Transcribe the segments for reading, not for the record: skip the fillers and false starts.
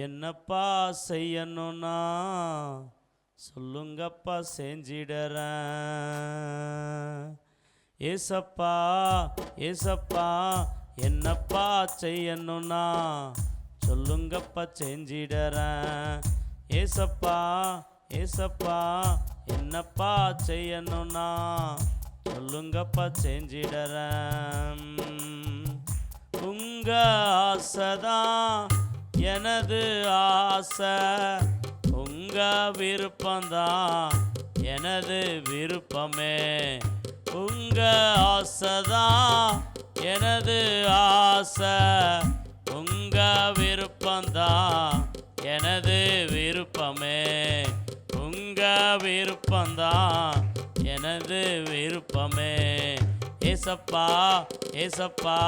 என்னப்பா செய்யணும்னா சொல்லுங்கப்பா செஞ்சிடறேன். ஏசப்பா ஏசப்பா என்னப்பா செய்யணும்னா சொல்லுங்கப்பா செஞ்சிடறேன். ஏசப்பா ஏசப்பா என்னப்பா செய்யணும்னா சொல்லுங்கப்பா செஞ்சிடறேன். உங்க ஆசைதான் எனது ஆசை, உங்க விருப்பம்தான் எனது விருப்பமே. உங்க ஆசைதான் எனது ஆசை, உங்க விருப்பம்தான் எனது விருப்பமே. உங்க விருப்பம்தான் எனது விருப்பமே. ஏசப்பா ஏசப்பா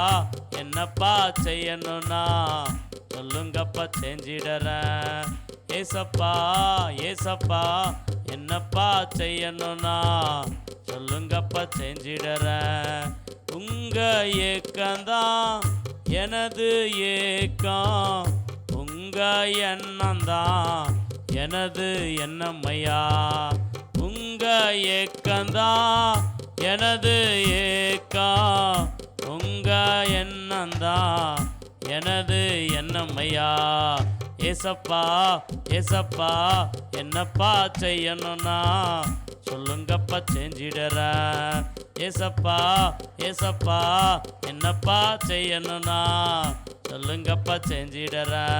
என்னப்பா செய்யணும்னா சொல்லுங்கப்பா செஞ்சிடறேன். ஏசப்பா ஏசப்பா என்னப்பா செய்யணும்னா சொல்லுங்கப்பா செஞ்சிடறேன். உங்க ஏக்கம்தான் எனது ஏக்கம், உங்க எண்ணம்தான் எனது எண்ணமையா. உங்க ஏக்கம்தான் எனது ஏக்கம், உங்க எண்ணம்தான் எனது எண்ணமையா. ஏசப்பா ஏசப்பா என்னப்பா செய்யணும்னா சொல்லுங்கப்பா செஞ்சிடறேன். ஏசப்பா ஏசப்பா என்னப்பா செய்யணும்னா சொல்லுங்கப்பா செஞ்சிடறேன்.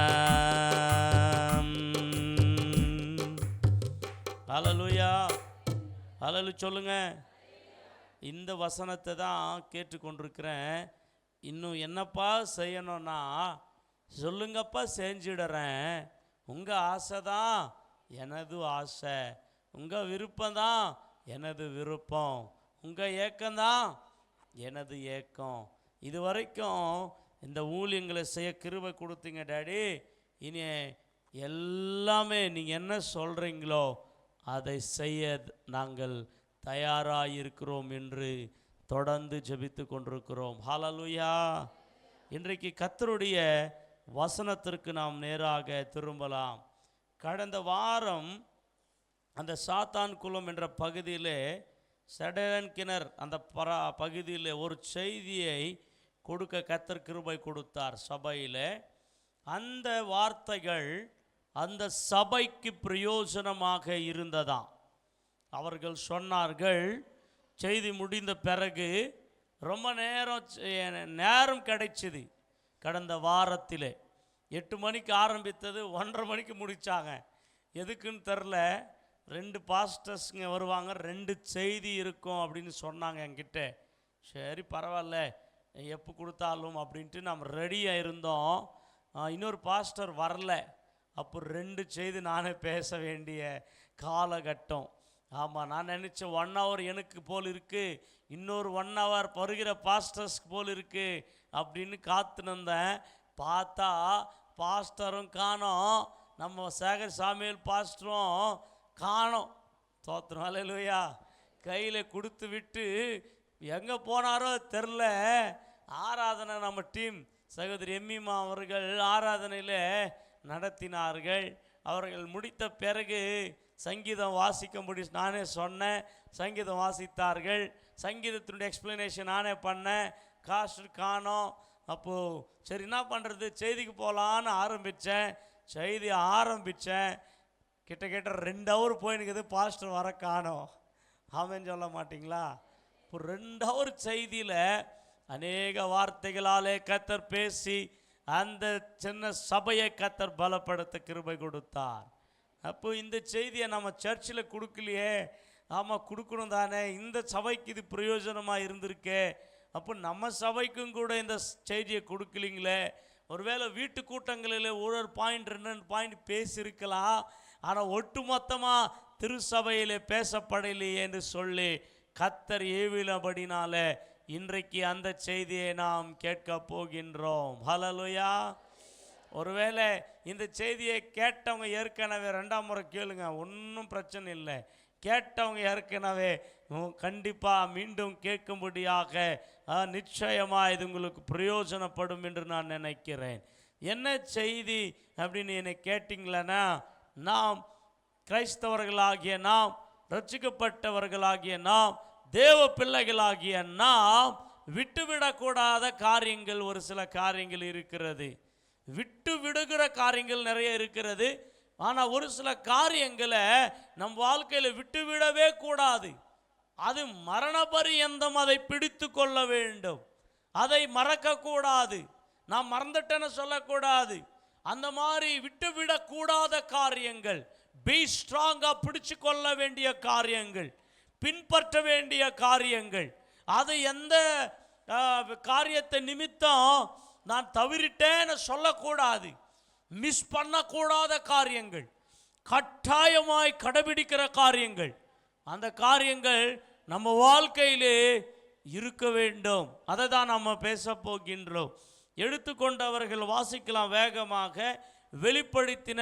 ஹல்லேலூயா ஹல்லேலூயா சொல்லுங்க. இந்த வசனத்தை தான் கேட்டுக்கொண்டிருக்கிறேன். இன்னும் என்னப்பா செய்யணும்னா சொல்லுங்கப்பா செஞ்சிடறேன். உங்கள் ஆசை தான் எனது ஆசை, உங்கள் விருப்பம் தான் எனது விருப்பம், உங்கள் ஏக்கம்தான் எனது ஏக்கம். இது வரைக்கும் இந்த ஊழியங்களை செய்ய கிருபை கொடுத்தீங்க டாடி. இனி எல்லாமே நீங்கள் என்ன சொல்கிறீங்களோ அதை செய்ய நாங்கள் தயாராக இருக்கிறோம் என்று தொடர்ந்து ஜெபித்து கொண்டிருக்கிறோம். ஹல்லேலூயா. இன்றைக்கு கர்த்தருடைய வசனத்திற்கு நாம் நேராக திரும்பலாம். கடந்த வாரம் அந்த சாத்தான் குளம் என்ற பகுதியிலே செடரன் கிணர் அந்த பகுதியில் ஒரு செய்தியை கொடுக்க கர்த்தர் கிருபை கொடுத்தார் சபையில். அந்த வார்த்தைகள் அந்த சபைக்கு பிரயோஜனமாக இருந்ததாம். அவர்கள் சொன்னார்கள், செய்தி முடிந்த பிறகு ரொம்ப நேரம் கிடைச்சிது. கடந்த வாரத்தில் 8 மணிக்கு ஆரம்பித்தது 1:30 மணிக்கு முடித்தாங்க. எதுக்குன்னு தெரில. 2 பாஸ்டர்ஸுங்க வருவாங்க, 2 செய்தி இருக்கும் அப்படின்னு சொன்னாங்க என்கிட்ட. சரி பரவாயில்ல எப்போ கொடுத்தாலும் அப்படின்ட்டு நம்ம ரெடியாக இருந்தோம். இன்னொரு பாஸ்டர் வரல. அப்போ 2 செய்தி நானே பேச வேண்டிய காலகட்டம். ஆமாம், நான் நினச்சேன் 1 hour எனக்கு போல் இருக்குது, இன்னொரு 1 hour வருகிற பாஸ்டர்ஸ்க்கு போல் இருக்குது அப்படின்னு காத்துனந்தேன். பார்த்தா பாஸ்டரும் காணோம், நம்ம சேகர் சாமியல் பாஸ்டரும் காணோம். தோத்திரம் ஹல்லேலூயா. கையில் கொடுத்து விட்டு எங்கே போனாரோ தெரில. ஆராதனை நம்ம டீம் சகோதரி எம்மிமா அவர்கள் ஆராதனையில் நடத்தினார்கள். அவர்கள் முடித்த பிறகு சங்கீதம் வாசிக்கும்படி நானே சொன்னேன். சங்கீதம் வாசித்தார்கள். சங்கீதத்தினுடைய எக்ஸ்பிளனேஷன் நானே பண்ணேன். காசு காணோம். அப்போது சரி என்ன பண்ணுறது, செய்திக்கு போகலான்னு ஆரம்பித்தேன். செய்தி ஆரம்பித்தேன், கிட்ட 2 hour போயினுக்குது, பாஸ்டர் வர காணோம். ஆமென் சொல்ல மாட்டிங்களா? இப்போ 2 hour செய்தியில் அநேக வார்த்தைகளாலே கர்த்தர் பேசி அந்த சின்ன சபையை கர்த்தர் பலப்படுத்த கிருபை கொடுத்தார். அப்போ இந்த செய்தியை நம்ம சர்ச்சில் கொடுக்கலையே, ஆமாம் கொடுக்கணும் தானே, இந்த சபைக்கு இது பிரயோஜனமாக இருந்திருக்கே, அப்போ நம்ம சபைக்கும் கூட இந்த செய்தியை கொடுக்கலிங்களே. ஒருவேளை வீட்டு கூட்டங்களில் ஒரு பாயிண்ட் 2 பாயிண்ட் பேசியிருக்கலாம், ஆனால் ஒட்டு மொத்தமாக திருச்சபையில் பேசப்படலையே என்று சொல்லி கர்த்தர் ஏவிலபடினால இன்றைக்கு அந்த செய்தியை நாம் கேட்க போகின்றோம். ஹல்லேலூயா. ஒருவேளை இந்த செய்தியை கேட்டவங்க ஏற்கனவே 2ஆம் முறை கேளுங்க, ஒன்றும் பிரச்சனை இல்லை. கேட்டவங்க ஏற்கனவே கண்டிப்பாக மீண்டும் கேட்கும்படியாக நிச்சயமாக இது உங்களுக்கு பிரயோஜனப்படும் என்று நான் நினைக்கிறேன். என்ன செய்தி அப்படின்னு என்னை கேட்டிங்களன்னா, நாம் கிறிஸ்தவர்களாகிய நாம், ரட்சிக்கப்பட்டவர்களாகிய நாம், தேவ பிள்ளைகளாகிய நாம் விட்டுவிடக்கூடாத காரியங்கள், ஒரு சில காரியங்கள் இருக்கிறது. விட்டு விடுகிற காரியங்கள் நிறைய இருக்கிறது. ஆனால் ஒரு சில காரியங்களை நம் வாழ்க்கையில் விட்டுவிடவே கூடாது. அது மரண பரியந்தம் அதை பிடித்து கொள்ள வேண்டும். அதை மறக்கக்கூடாது. நான் மறந்துட்டேன்னு சொல்லக்கூடாது. அந்த மாதிரி விட்டுவிடக்கூடாத காரியங்கள், பி ஸ்ட்ராங்காக பிடிச்சு கொள்ள வேண்டிய காரியங்கள், பின்பற்ற வேண்டிய காரியங்கள், அது எந்த காரியத்தை நிமித்தம் நான் தவறிட்டேன்னு சொல்லக்கூடாது. மிஸ் பண்ணக்கூடாத காரியங்கள், கட்டாயமாய் கடைபிடிக்கிற காரியங்கள், அந்த காரியங்கள் நம்ம வாழ்க்கையிலே இருக்க வேண்டும். அதை தான் நம்ம பேச போகின்றோம். எடுத்துக்கொண்டவர்கள் வாசிக்கலாம் வேகமாக. வெளிப்படுத்தின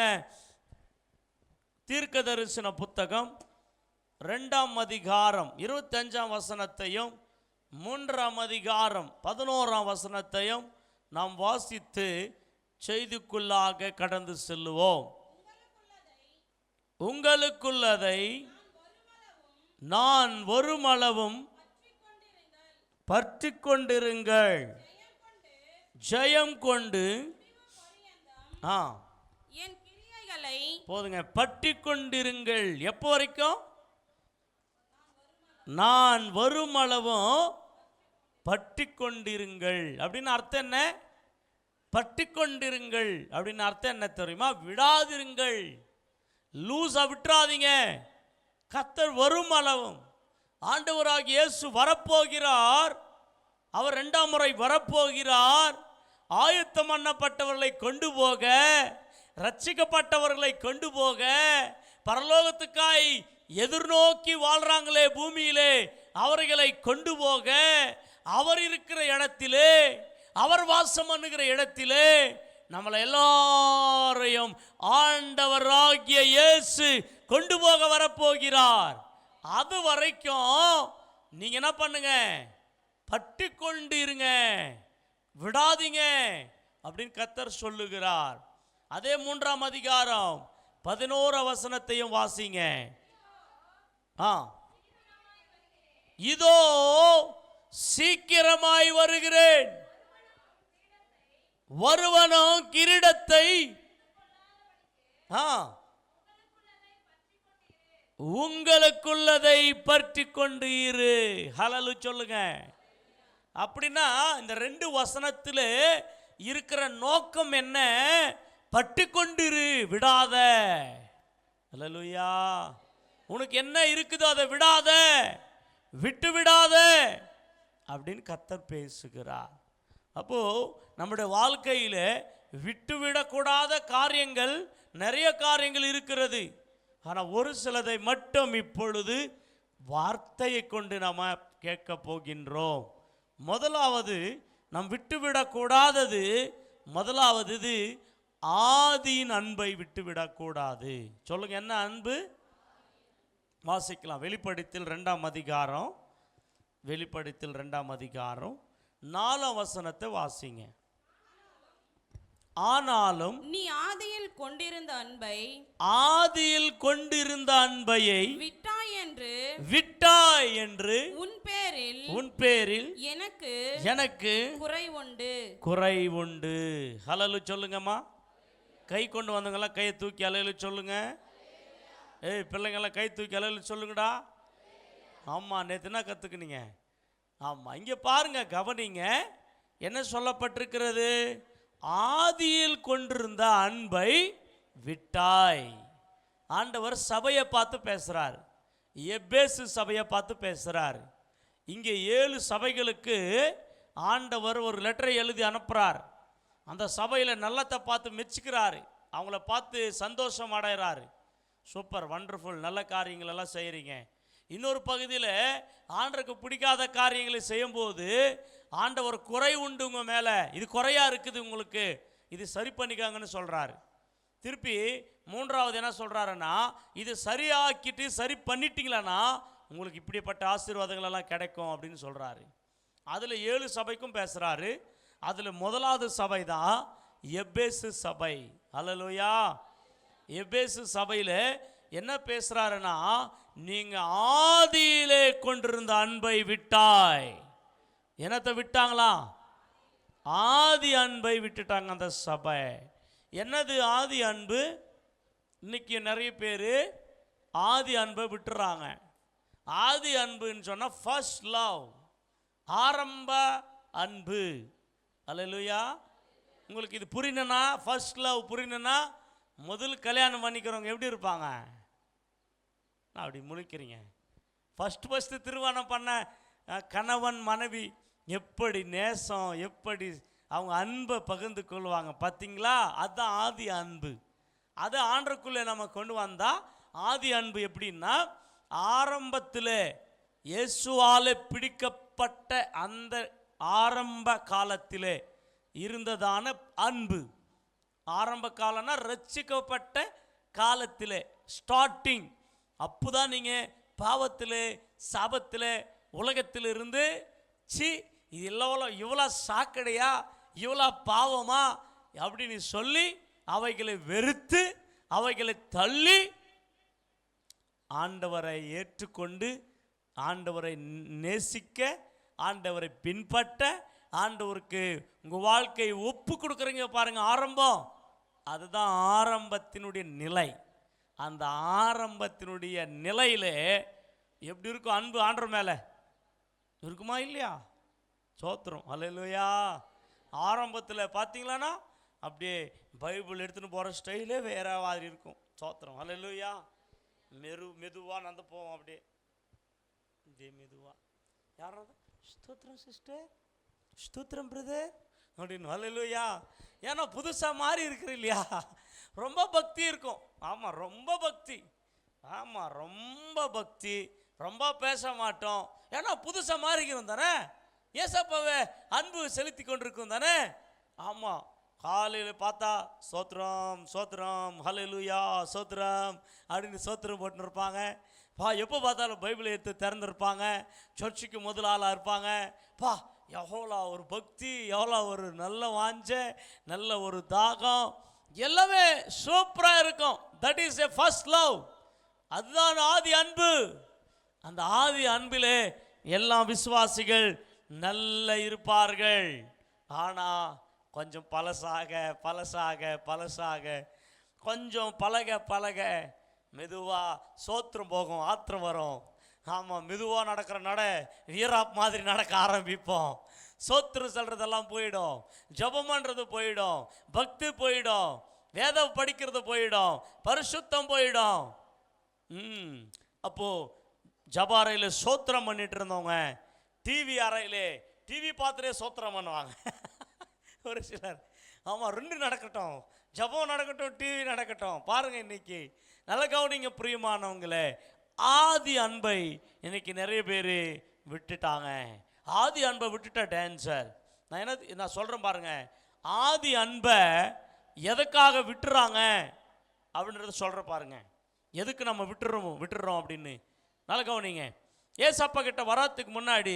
தீர்க்க தரிசன புத்தகம் 2ஆம் அதிகாரம் 25ஆம் வசனத்தையும் 3ஆம் அதிகாரம் 11ஆம் வசனத்தையும் நாம் வாசித்து செய்திக்குள்ளாக கடந்து செல்லுவோம். உங்களுக்குள்ளதை நான் வருமளவும் பற்றி கொண்டிருங்கள், ஜெயம் கொண்டு என் கிரியைகளை போதுங்க, பற்றி கொண்டிருங்கள். எப்போ வரைக்கும்? நான் வருமளவும் பற்றி கொண்டிருங்கள் அப்படின்னு அர்த்தம் என்ன? பற்றி கொண்டிருங்கள் அப்படின்னு அர்த்தம் என்ன தெரியுமா? விடாதிருங்கள், லூஸா விட்டுறாதீங்க. கர்த்தர் வரும் அளவும், ஆண்டவராகிய இயேசு வரப்போகிறார். அவர் 2ஆம் முறை வரப்போகிறார். ஆயத்தம் பண்ணப்பட்டவர்களை கொண்டு போக, ரட்சிக்கப்பட்டவர்களை கொண்டு போக, பரலோகத்துக்காய் எதிர்நோக்கி வாழ்றாங்களே பூமியிலே, அவர்களை கொண்டு போக, அவர் இருக்கிற இடத்திலே, அவர் வாசம் பண்ணுகிற இடத்திலே நம்மளை எல்லாரையும் ஆண்டவராகிய இயேசு கொண்டு போக வரப்போகிறார். அது வரைக்கும் நீங்க என்ன பண்ணுங்க? பற்றி கொண்டு இருங்க, விடாதீங்க அப்படின்னு கர்த்தர் சொல்லுகிறார். அதே 3ஆம் அதிகாரம் 11 வசனத்தையும் வாசிங்க. இதோ சீக்கிரமாய் வருகிறேன், வருவனோ கிரீடத்தை உங்களுக்குள்ளதை பற்றி கொண்டு இரு. ஹல்லேலூயா சொல்லுங்க. அப்படின்னா இந்த 2 வசனத்தில் இருக்கிற நோக்கம் என்ன? பற்றி கொண்டிரு, விடாத. ஹல்லேலூயா. உனக்கு என்ன இருக்குதோ அதை விடாத, விட்டு விடாத அப்படின்னு கர்த்தர் பேசுகிறார். அப்போ நம்முடைய வாழ்க்கையில் விட்டுவிடக்கூடாத காரியங்கள் நிறைய காரியங்கள் இருக்கிறது. ஆனால் ஒரு சிலதை மட்டும் இப்பொழுது வார்த்தையை கொண்டு நாம் கேட்க போகின்றோம். முதலாவது நாம் விட்டுவிடக்கூடாதது, முதலாவது இது ஆதியின் அன்பை விட்டுவிடக்கூடாது. சொல்லுங்க, என்ன அன்பு? வாசிக்கலாம். வெளிப்படுத்தல் 2ஆம் அதிகாரம், வெளிப்படுத்தல் 2ஆம் அதிகாரம் 4ஆம் வசனத்தை வாசிங்க. ஆனாலும் நீ ஆதியில் கொண்டிருந்த அன்பை, ஆதியில் கொண்டிருந்த அன்பையை விட்டாய் என்று உன் பேரில் எனக்கு குறை உண்டு. ஹல்லேலூயா சொல்லுங்கம்மா. கை கொண்டு வந்தவங்களாம் கையை தூக்கி ஹல்லேலூயா சொல்லுங்க. ஏய் பிள்ளைங்களாம் கை தூக்கி ஹல்லேலூயா சொல்லுங்கடா. ஆமாம், நேற்றுனா கற்றுக்குனீங்க. ஆமாம், இங்கே பாருங்க, கவனிங்க. என்ன சொல்லப்பட்டிருக்கிறது? ஆதியில் கொண்டிருந்த அன்பை விட்டாய். ஆண்டவர் சபையை பார்த்து பேசுகிறார், எபேசு சபையை பார்த்து பேசுகிறார். இங்கே 7 சபைகளுக்கு ஆண்டவர் ஒரு லெட்டரை எழுதி அனுப்புகிறார். அந்த சபையில் நல்லத்தை பார்த்து மெச்சுக்கிறாரு, அவங்கள பார்த்து சந்தோஷம் அடைகிறாரு. சூப்பர், வண்டர்ஃபுல், நல்ல காரியங்கள் எல்லாம் செய்கிறீங்க. இன்னொரு பகுதியில் ஆண்டவருக்கு பிடிக்காத காரியங்களை செய்யும்போது ஆண்டவர் குறை உண்டு உங்கள் மேலே, இது குறையாக இருக்குது உங்களுக்கு, இது சரி பண்ணிக்காங்கன்னு சொல்கிறாரு. திருப்பி மூன்றாவது என்ன சொல்கிறாருன்னா, இது சரியாக்கிட்டு சரி பண்ணிட்டீங்களான்னா உங்களுக்கு இப்படிப்பட்ட ஆசீர்வாதங்கள் எல்லாம் கிடைக்கும் அப்படின்னு சொல்கிறாரு. அதில் 7 சபைக்கும் பேசுகிறாரு. அதில் முதலாவது சபை தான் எபேசு சபை. அல்லேலூயா. எபேசு சபையில் என்ன பேசுகிறாருன்னா, நீங்கள் ஆதியிலே கொண்டிருந்த அன்பை விட்டாய். என்னத்தை விட்டாங்களா? ஆதி அன்பை விட்டுட்டாங்க அந்த சபை. என்னது ஆதி அன்பு? இன்னைக்கு நிறைய பேர் ஆதி அன்பை விட்டுறாங்க. ஆதி அன்புன்னு சொன்னால் ஃபர்ஸ்ட் லவ், ஆரம்ப அன்பு. அல்லேலூயா. உங்களுக்கு இது புரியணும்னா, ஃபர்ஸ்ட் லவ் புரியணும்னா, முதல் கல்யாணம் பண்ணிக்கிறவங்க எப்படி இருப்பாங்க? அப்படி முழிக்கிறீங்க. ஃபஸ்ட்டு திருமணம் பண்ண கணவன் மனைவி எப்படி நேசம், எப்படி அவங்க அன்பை பகிர்ந்து கொள்வாங்க பார்த்தீங்களா? அதுதான் ஆதி அன்பு. அதை ஆண்டருக்குள்ளே நம்ம கொண்டு வந்தால் ஆதி அன்பு எப்படின்னா, ஆரம்பத்தில் இயேசுவாலே பிடிக்கப்பட்ட அந்த ஆரம்ப காலத்திலே இருந்ததான அன்பு. ஆரம்ப காலம்னா ரட்சிக்கப்பட்ட காலத்திலே ஸ்டார்டிங். அப்போதான் நீங்கள் பாவத்திலே சாபத்திலே உலகத்தில் இருந்து இது இவ்வளோ சாக்கடையா, இவ்வளோ பாவமா அப்படின்னு சொல்லி அவைகளை வெறுத்து அவைகளை தள்ளி ஆண்டவரை ஏற்றுக்கொண்டு ஆண்டவரை நேசிக்க, ஆண்டவரை பின்பற்ற, ஆண்டவருக்கு உங்கள் வாழ்க்கையை ஒப்பு கொடுக்குறீங்க பாருங்க. ஆரம்பம் அதுதான் ஆரம்பத்தினுடைய நிலை. அந்த ஆரம்பத்தினுடைய நிலையில் எப்படி இருக்கும் அன்பு? ஆண்டவர் மேலே இருக்குமா இல்லையா? சோத்திரம். அல்லேலூயா. ஆரம்பத்தில் பார்த்தீங்களான்னா அப்படியே பைபிள் எடுத்துன்னு போகிற ஸ்டைலே வேற மாதிரி இருக்கும். சோத்திரம். அல்லேலூயா. மெதுவாக நடந்து போவோம் அப்படியே மெதுவாக. யாரும் ஸ்தோத்திரம் சிஸ்டர், ஸ்தோத்திரம் பிரதர் அப்படின்னு. அல்லேலூயா. ஏன்னா புதுசாக மாறி இருக்கிற இல்லையா? ரொம்ப பக்தி இருக்கும். ஆமாம், ரொம்ப பக்தி. ஆமாம், ரொம்ப பக்தி. ரொம்ப பேச மாட்டோம். ஏன்னா புதுசாக மாறிக்கிறோம் தானே. ஏசப்பாவே அன்பு செலுத்தி கொண்டிருக்கும் தானே. ஆமாம், காலையில் பார்த்தா சோத்திரம் சோத்திரம் ஹல்லேலூயா சோத்திரம் அப்படின்னு சோத்திரம் போட்டுன்னு இருப்பாங்க. எப்போ பார்த்தாலும் பைபிளை எடுத்து திறந்துருப்பாங்க. சர்ச்சுக்கு முதல் ஆளாக இருப்பாங்க. எவ்வளோ ஒரு பக்தி, எவ்வளோ ஒரு நல்ல வாஞ்ச, நல்ல ஒரு தாகம், எல்லாமே சூப்பராக இருக்கும். That is a first love. அதுதான் ஆதி அன்பு. அந்த ஆதி அன்பிலே எல்லா விசுவாசிகள் நல்ல இருப்பார்கள். ஆனால் கொஞ்சம் பழசாக கொஞ்சம் பழக மெதுவாக சோத்திரம் போகும், ஆத்திரம் வரும். ஆமாம், மெதுவாக நடக்கிற வீராப் மாதிரி நடக்க ஆரம்பிப்போம். சோத்திரம் சொல்கிறதெல்லாம் போயிடும், ஜபம்ன்றது போயிடும், பக்தி போயிடும், வேதம் படிக்கிறது போயிடும், பரிசுத்தம் போயிடும். அப்போது ஜப அறையில் சோத்திரம் பண்ணிட்டு இருந்தவங்க டிவி அறையிலே டிவி பார்த்துட்டே சோத்திரம் பண்ணுவாங்க ஒரு சிலர். ஆமாம், 2 நடக்கட்டும், ஜபம் நடக்கட்டும், டிவி நடக்கட்டும். பாருங்கள், இன்னைக்கு நல்ல கவனிங்க பிரியமானவங்களே. ஆதி அன்பை இன்னைக்கு நிறைய பேர் விட்டுட்டாங்க. ஆதி அன்பை விட்டுட்ட டான்சர். நான் சொல்கிறேன் பாருங்க, ஆதி அன்பை எதுக்காக விட்டுறாங்க அப்படின்றத சொல்கிற பாருங்க. எதுக்கு நம்ம விட்டுறோம் அப்படின்னு நல்ல கவனிங்க. ஏசப்பா கிட்ட வராதுக்கு முன்னாடி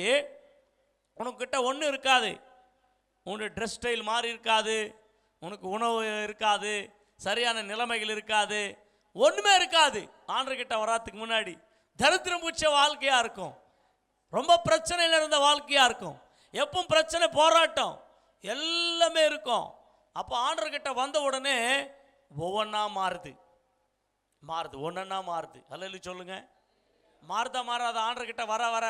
உனக்கிட்ட ஒன்றும் இருக்காது. உன்னுடைய ட்ரெஸ் ஸ்டைல் மாறி இருக்காது, உனக்கு உணவு இருக்காது, சரியான நிலைமைகள் இருக்காது, ஒன்றுமே இருக்காது. ஆண்டவர்கிட்ட வராதுக்கு முன்னாடி தரித்திரம் பூச்ச வாழ்க்கையாக இருக்கும். ரொம்ப பிரச்சனையில் இருந்த வாழ்க்கையாக இருக்கும். எப்பவும் பிரச்சனை, போராட்டம் எல்லாமே இருக்கும். அப்போ ஆண்டவர்கிட்ட வந்த உடனே ஒவ்வொன்றா மாறுது. ஒன்றா மாறுது. அல்லேலூயா சொல்லுங்க. மாறாத ஆண்டவர்கிட்ட வர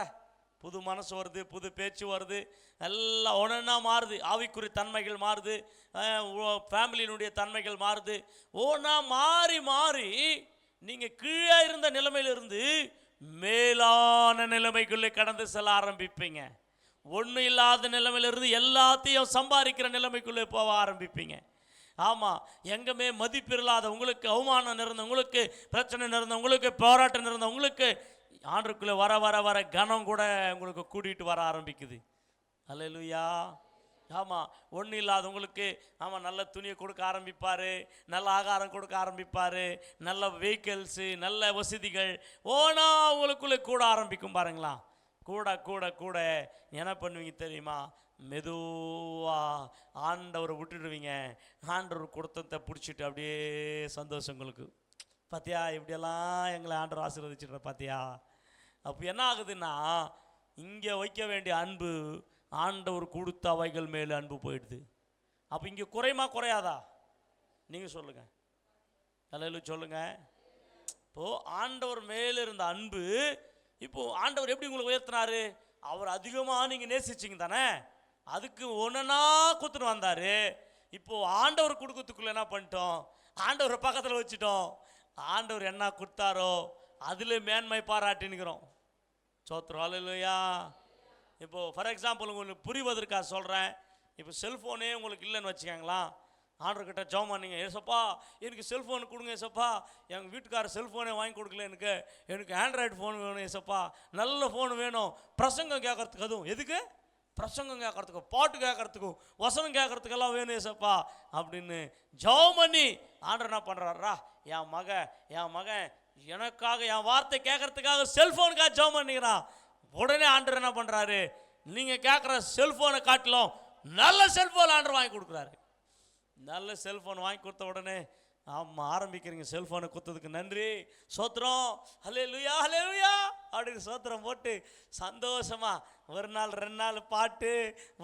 புது மனசு வருது, புது பேச்சு வருது, எல்லாம் ஒன்றா மாறுது. ஆவிக்குரிய தன்மைகள் மாறுது, ஃபேமிலியினுடைய தன்மைகள் மாறுது. ஒன்றா மாறி நீங்கள் கீழே இருந்த நிலைமையிலிருந்து மேலான நிலைமைக்குள்ளே கடந்து செல்ல ஆரம்பிப்பீங்க. ஒன்றும் இல்லாத நிலைமையிலிருந்து எல்லாத்தையும் சம்பாதிக்கிற நிலைமைக்குள்ளே போக ஆரம்பிப்பீங்க. ஆமாம், எங்கேயுமே மதிப்பில்லாத உங்களுக்கு, அவமானம் நிறைந்த உங்களுக்கு, பிரச்சனை நிறைந்த உங்களுக்கு, போராட்டம் நிறைந்த உங்களுக்கு, ஆண்டவருக்குள்ளே வர கனம் கூட உங்களுக்கு கூட்டிகிட்டு வர ஆரம்பிக்குது. அல்லேலூயா. ஆமாம், ஒன்றும் இல்லாதவங்களுக்கு ஆமாம் நல்ல துணியை கொடுக்க ஆரம்பிப்பார், நல்ல ஆகாரம் கொடுக்க ஆரம்பிப்பார், நல்ல வெஹிக்கிள்ஸு, நல்ல வசதிகள் ஓனா அவங்களுக்குள்ளே கூட ஆரம்பிக்கும் பாருங்களா. கூட கூட கூட என்ன பண்ணுவீங்க தெரியுமா? மெதுவாக ஆண்டவரை விட்டுடுவீங்க. ஆண்டவர் கொடுத்தத்தை பிடிச்சிட்டு அப்படியே சந்தோஷம் உங்களுக்கு. பார்த்தியா இப்படியெல்லாம் எங்களை ஆண்டவர் ஆசீர்வதிச்சிடுற பார்த்தியா. அப்போ என்ன ஆகுதுன்னா, இங்கே வைக்க வேண்டிய அன்பு ஆண்டவர் கொடுத்த அவைகள் மேலே அன்பு போயிடுது. அப்போ இங்கே குறையுமா குறையாதா? நீங்கள் சொல்லுங்கள், தலையில் சொல்லுங்கள். இப்போது ஆண்டவர் மேலே இருந்த அன்பு இப்போது ஆண்டவர் எப்படி உங்களை உயர்த்தினாரு? அவர் அதிகமாக நீங்கள் நேசிச்சிங்க தானே, அதுக்கு ஒன்றா கொடுத்துட்டு வந்தார். இப்போது ஆண்டவர் கொடுக்கறதுக்குள்ளே என்ன பண்ணிட்டோம்? ஆண்டவரை பக்கத்தில் வச்சுட்டோம். ஆண்டவர் என்ன கொடுத்தாரோ அதில் மேன்மை பாராட்டினுக்கிறோம். சோத்திரம், ஹல்லேலூயா. இப்போது ஃபார் எக்ஸாம்பிள் உங்களுக்கு புரிவதற்காக சொல்கிறேன். இப்போ செல்ஃபோனே உங்களுக்கு இல்லைன்னு வச்சுக்கோங்களா, ஆண்டவர்கிட்ட ஜெபம் பண்ணீங்க, ஏசப்பா எனக்கு செல்ஃபோன் கொடுங்க ஏசப்பா, எங்கள் வீட்டுக்காரர் செல்ஃபோனே வாங்கி கொடுக்கல, எனக்கு ஆண்ட்ராய்டு ஃபோன் வேணும் ஏசப்பா, நல்ல ஃபோன் வேணும், பிரசங்கம் கேட்கறதுக்கு, அதுவும் எதுக்கு? பிரசங்கம் கேட்கறதுக்கும் பாட்டு கேட்கறதுக்கும் வசனம் கேட்கறதுக்கெல்லாம் வேணும் ஏசப்பா அப்படின்னு ஜெபம் பண்ணி ஆண்டவர் என்ன பண்ணுறாரா, என் மகன் எனக்காக என் வார்த்தை கேட்கறதுக்காக செல்ஃபோனுக்காக ஜெபம் பண்ணிக்கிறான். உடனே ஆண்டவர் என்ன பண்ணுறாரு? நீங்கள் கேட்குற செல்ஃபோனை காட்டிலும் நல்ல செல்ஃபோன் ஆண்டவர் வாங்கி கொடுக்குறாரு. நல்ல செல்ஃபோன் வாங்கி கொடுத்த உடனே ஆமாம் ஆரம்பிக்கிறீங்க, செல்ஃபோனை கொடுத்ததுக்கு நன்றி சோத்திரம், ஹல்லேலூயா ஹல்லேலூயா அப்படின்னு சோத்திரம் போட்டு சந்தோஷமாக ஒரு நாள் 2 நாள் பாட்டு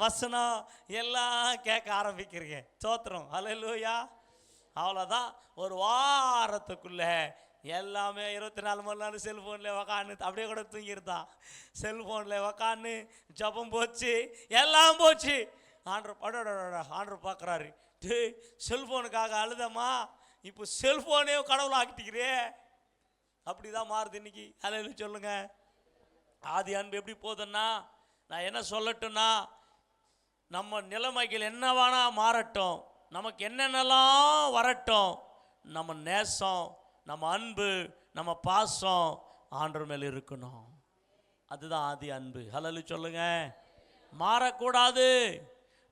வசனம் எல்லாம் கேட்க ஆரம்பிக்கிறீங்க. சோத்திரம், ஹல்லேலூயா. அவ்வளோதான், ஒரு வாரத்துக்குள்ளே எல்லாமே 24 மணி நேரம் செல்ஃபோனில் உக்காந்து அப்படியே கூட தூங்கிருந்தான். செல்ஃபோனில் உக்காந்து ஜபம் போச்சு, எல்லாம் போச்சு. ஆண்டவர் பார்க்குறாரு, டே செல்ஃபோனுக்காக அழுதம்மா, இப்போ செல்ஃபோனே கடவுளை ஆக்கிட்டிக்கிறே. அப்படி தான் மாறுது இன்னைக்கு. ஹல்லேலூயா சொல்லுங்க. ஆதி அன்பு எப்படி போகுதுன்னா, நான் என்ன சொல்லட்டும்னா, நம்ம நிலைமைகள் என்னவானா மாறட்டும், நமக்கு என்னென்னலாம் வரட்டும், நம்ம நேசம், நம்ம அன்பு, நம்ம பாசம் ஆண்டவர் மேலே இருக்கணும். அதுதான் ஆதி அன்பு. ஹல்லேலூயா சொல்லுங்க. மாறக்கூடாது.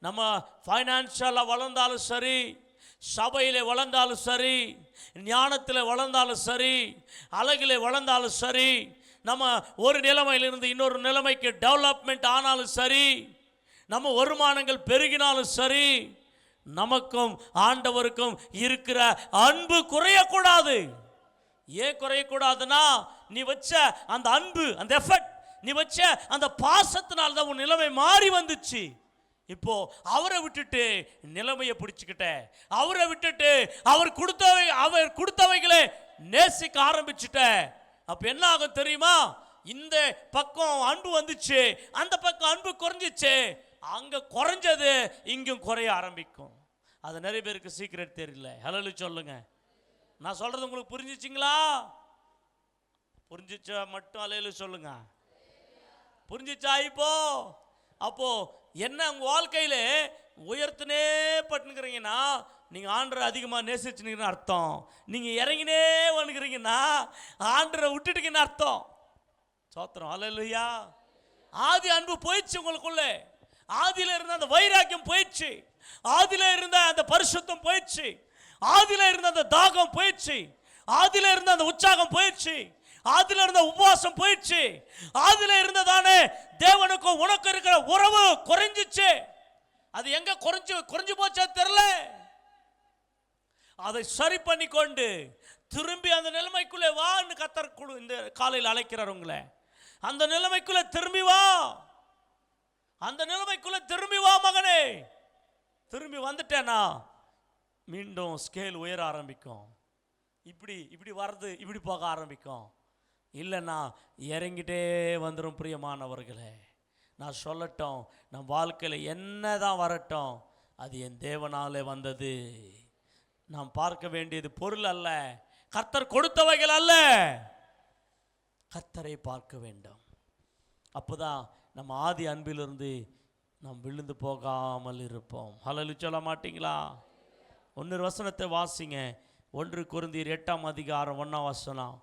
நம்ம ஃபைனான்ஷியலாக வளர்ந்தாலும் சரி, சபையில் வளர்ந்தாலும் சரி, ஞானத்தில் வளர்ந்தாலும் சரி, அழகில் வளர்ந்தாலும் சரி, நம்ம ஒரு நிலைமையிலிருந்து இன்னொரு நிலைமைக்கு டெவலப்மெண்ட் ஆனாலும் சரி, நம்ம வருமானங்கள் பெருகினாலும் சரி, நமக்கும் ஆண்டவருக்கும் இருக்கிற அன்பு குறையக்கூடாது. ஏன் குறையக்கூடாதுன்னா, நீ வச்ச அந்த அன்பு, அந்த எஃபர்ட், நீ வச்ச அந்த பாசத்தினால தான் உன் நிலைமை மாறி வந்துச்சு. இப்போ அவரை விட்டுட்டு நிலைமையை பிடிச்சுக்கிட்ட, அவரை விட்டுட்டு அவர் கொடுத்தவைகளை நேசிக்க ஆரம்பிச்சுட்ட. அப்ப என்ன ஆகும் தெரியுமா? இந்த பக்கம் அன்பு வந்துச்சு, அந்த பக்கம் அன்பு குறைஞ்சிச்சு, அங்க குறைஞ்சது இங்கும் குறைய ஆரம்பிக்கும். அது நிறைய பேருக்கு சீக்கிரம் தெரியல. ஹல்லேலூயா சொல்லுங்க. நான் சொல்றது உங்களுக்கு புரிஞ்சிச்சிங்களா? புரிஞ்சிச்சா மட்டும் ஹல்லேலூயா சொல்லுங்க. புரிஞ்சிச்சா? அப்போ என்ன உங்க வாழ்க்கையில உயர்த்தினே பட்டுங்கிறீங்கன்னா, நீங்க ஆண்டரை அதிகமாக நேசிச்சுன்னு அர்த்தம். நீங்க இறங்கினே வந்துக்கிறீங்கன்னா ஆண்டரை விட்டுட்டுங்கன்னு அர்த்தம். சோத்திரம், ஹல்லேலூயா. ஆதி அன்பு போயிடுச்சு உங்களுக்குள்ள. ஆதியில இருந்த அந்த வைராக்கியம் போயிடுச்சு, ஆதியில இருந்த அந்த பரிசுத்தம் போயிடுச்சு, ஆதியில இருந்த அந்த தாகம் போயிடுச்சு, ஆதியில இருந்த அந்த உற்சாகம் போயிடுச்சு, ஆதியில இருந்த உபவாசம் போயிடுச்சு, ஆதியில இருந்ததானே தேவனுக்கும் உனக்கு இருக்கிற உறவு குறைஞ்சிச்சு. அது எங்க குறைஞ்சு போச்சா தெரியல. அதை சரி பண்ணி கொண்டு திரும்பி அந்த நிலைமைக்குள்ளே வான்னு கர்த்தர் இந்த காலையில் அழைக்கிறார் உங்களை. அந்த நிலைமைக்குள்ளே திரும்பி வா, அந்த நிலைமைக்குள்ளே திரும்பி வா மகனே. திரும்பி வந்துட்டேனா மீண்டும் ஸ்கேல் உயர ஆரம்பிக்கும். இப்படி வர்றது இப்படி போக ஆரம்பிக்கும். இல்லைன்னா இறங்கிட்டே வந்துடும். பிரியமானவர்களே, நான் சொல்லட்டும், நம் வாழ்க்கையில் என்னதான் வரட்டும், அது என் தேவனாலே வந்தது. நாம் பார்க்க வேண்டியது பொருள் அல்ல, கர்த்தர் கொடுத்தவைகள் அல்ல, கர்த்தரை பார்க்க வேண்டும். அப்போதான் நம்ம ஆதி அன்பிலிருந்து நாம் விழுந்து போகாமல் இருப்போம். ஹல்லேலூயா சொல்ல மாட்டீங்களா? 1 வசனத்தை வாசிங்க. 1 கொரிந்தியர் 8ஆம் அதிகாரம் 1ஆம் வசனம்.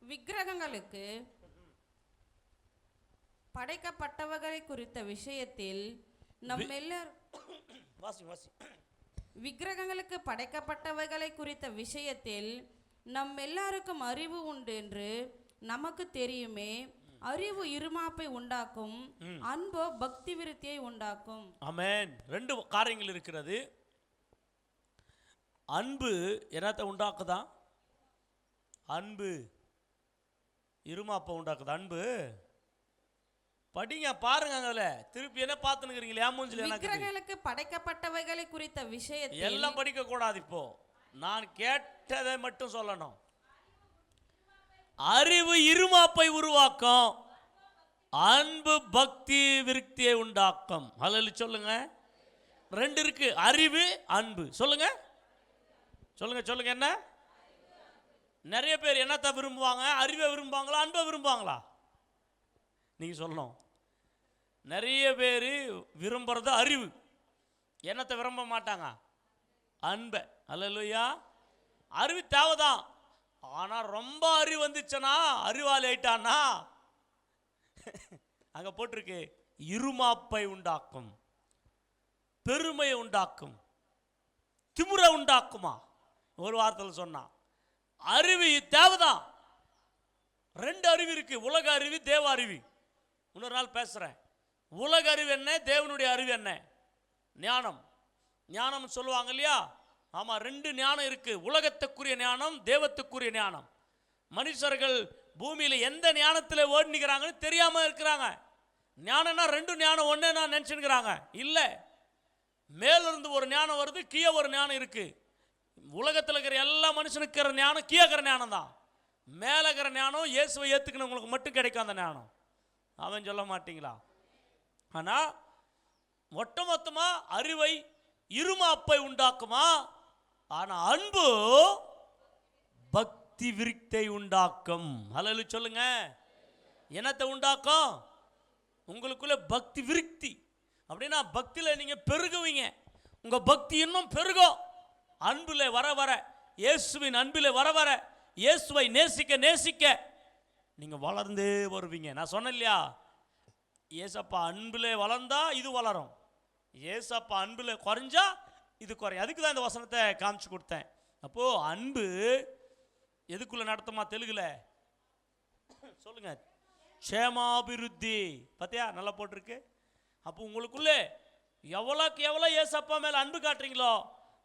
விக்கிரகங்களுக்கு படைக்கப்பட்டவைகளை குறித்த விஷயத்தில் நம் எல்லார் வாசி வாசி. விக்கிரகங்களுக்கு படைக்கப்பட்டவைகளை குறித்த விஷயத்தில் நம் எல்லாருக்கும் அறிவு உண்டு என்று நமக்கு தெரியுமே. அறிவு இருமாப்பை உண்டாக்கும், அன்போ பக்தி விருத்தியை உண்டாக்கும். ஆமென். ரெண்டு காரியங்கள் இருக்கிறது. அன்பு என்னத்தை உண்டாக்குதா? அன்பு இருமாப்பை உண்டாக்குது. அன்பு படிங்க, பாருங்க. அதுல திருப்பி என்ன பார்த்துனுக்கிறீங்களே? ஏன் மூஞ்சில எனக்கு விக்கிரகங்களுக்கு படைக்கப்பட்டவைகளை குறித்த விஷயத்தில் எல்லாம் படிக்க கூடாது. இப்போ நான் கேட்டதை மட்டும் சொல்லணும். அறிவு இருமாப்பை உருவாக்கும், அன்பு பக்தி விருத்தியை உண்டாக்கும். அல்ல சொல்லுங்க. ரெண்டு இருக்கு, அறிவு அன்பு. சொல்லுங்க சொல்லுங்க சொல்லுங்க. என்ன? நிறைய பேர் என்னத்தை விரும்புவாங்க? அறிவை விரும்புவாங்களா, அன்பை விரும்புவாங்களா? நீங்க சொல்லணும். நிறைய பேர் விரும்புறது அறிவு, என்னத்தை விரும்ப மாட்டாங்க? அன்பை. அல்லேலூயா. அறிவு தேவைதான். ஆனா ரொம்ப அறிவு வந்துச்சுன்னா, அறிவாளி ஆயிட்டானா, அங்க போட்டிருக்கு இருமாப்பை உண்டாக்கும், பெருமையை உண்டாக்கும், திமிரை உண்டாக்குமா. ஒரு வார்த்தையில் சொன்னா அறிவு தேவைதான். ரெண்டு அறிவு இருக்கு, உலக அறிவு, தேவ அறிவு. இன்னொரு நாள் பேசுறேன். உலக அறிவு என்ன, தேவனுடைய அறிவு என்ன? ஞானம். ஞானம் சொல்லுவாங்க இல்லையா? ஆமா, ரெண்டு ஞானம் இருக்கு. உலகத்துக்குரிய ஞானம், தேவத்துக்குரிய ஞானம். மனுஷர்கள் பூமியில எந்த ஞானத்தில் ஓடிக்கிறாங்கன்னு தெரியாம இருக்கிறாங்க. ஞானம்னா ரெண்டு ஞானம் ஒன்னே நான் நினைச்சுக்கிறாங்க. இல்ல, மேலிருந்து ஒரு ஞானம் வருது, கீழே ஒரு ஞானம் இருக்கு. உலகத்தில் இருக்கிற எல்லா மனுஷனுக்கு இருக்கிற ஞானம் கீழே ஞானம் தான். மேல இருக்கிற ஞானம் இயேசுவை ஏத்துக்கணுங்களுக்கு மட்டும் கிடைக்கும் அந்த ஞானம். அவன் சொல்ல மாட்டீங்களா? ஆனா ஒட்டுமொத்தமா அறிவை இருமாப்பை உண்டாக்குமா. ஆனா அன்பு பக்தி விருத்தை உண்டாக்கும். அல்லேலூயா சொல்லுங்க. என்னத்தை உண்டாக்கும்? உங்களுக்குள்ள பக்தி விருத்தி. அப்படின்னா பக்தியில நீங்க பெருகுவீங்க. உங்க பக்தி இன்னும் பெருகும். அன்புல வர வர, இயேசுவின் அன்பில் வர வர, இயேசுவை நேசிக்க நேசிக்க நீங்க வளர்ந்தே வருவீங்க. நான் சொன்னேன் இல்லையா? ஏசப்பா அன்பில் வளர்ந்தா இது வளரும், ஏசப்பா அன்பில் குறைஞ்சா இது குறையும். அதுக்கு தான் இந்த வசனத்தை காமிச்சு கொடுத்தேன். அப்போ அன்பு எதுக்குள்ள நடத்துமா? தெலுங்குல சொல்லுங்க, க்ஷேமாபிருத்தி. பத்தியா நல்லா போட்டிருக்கு. அப்போ உங்களுக்குள்ள எவ்வளோக்கு எவ்வளோ ஏசப்பா மேல அன்பு காட்டுறீங்களோ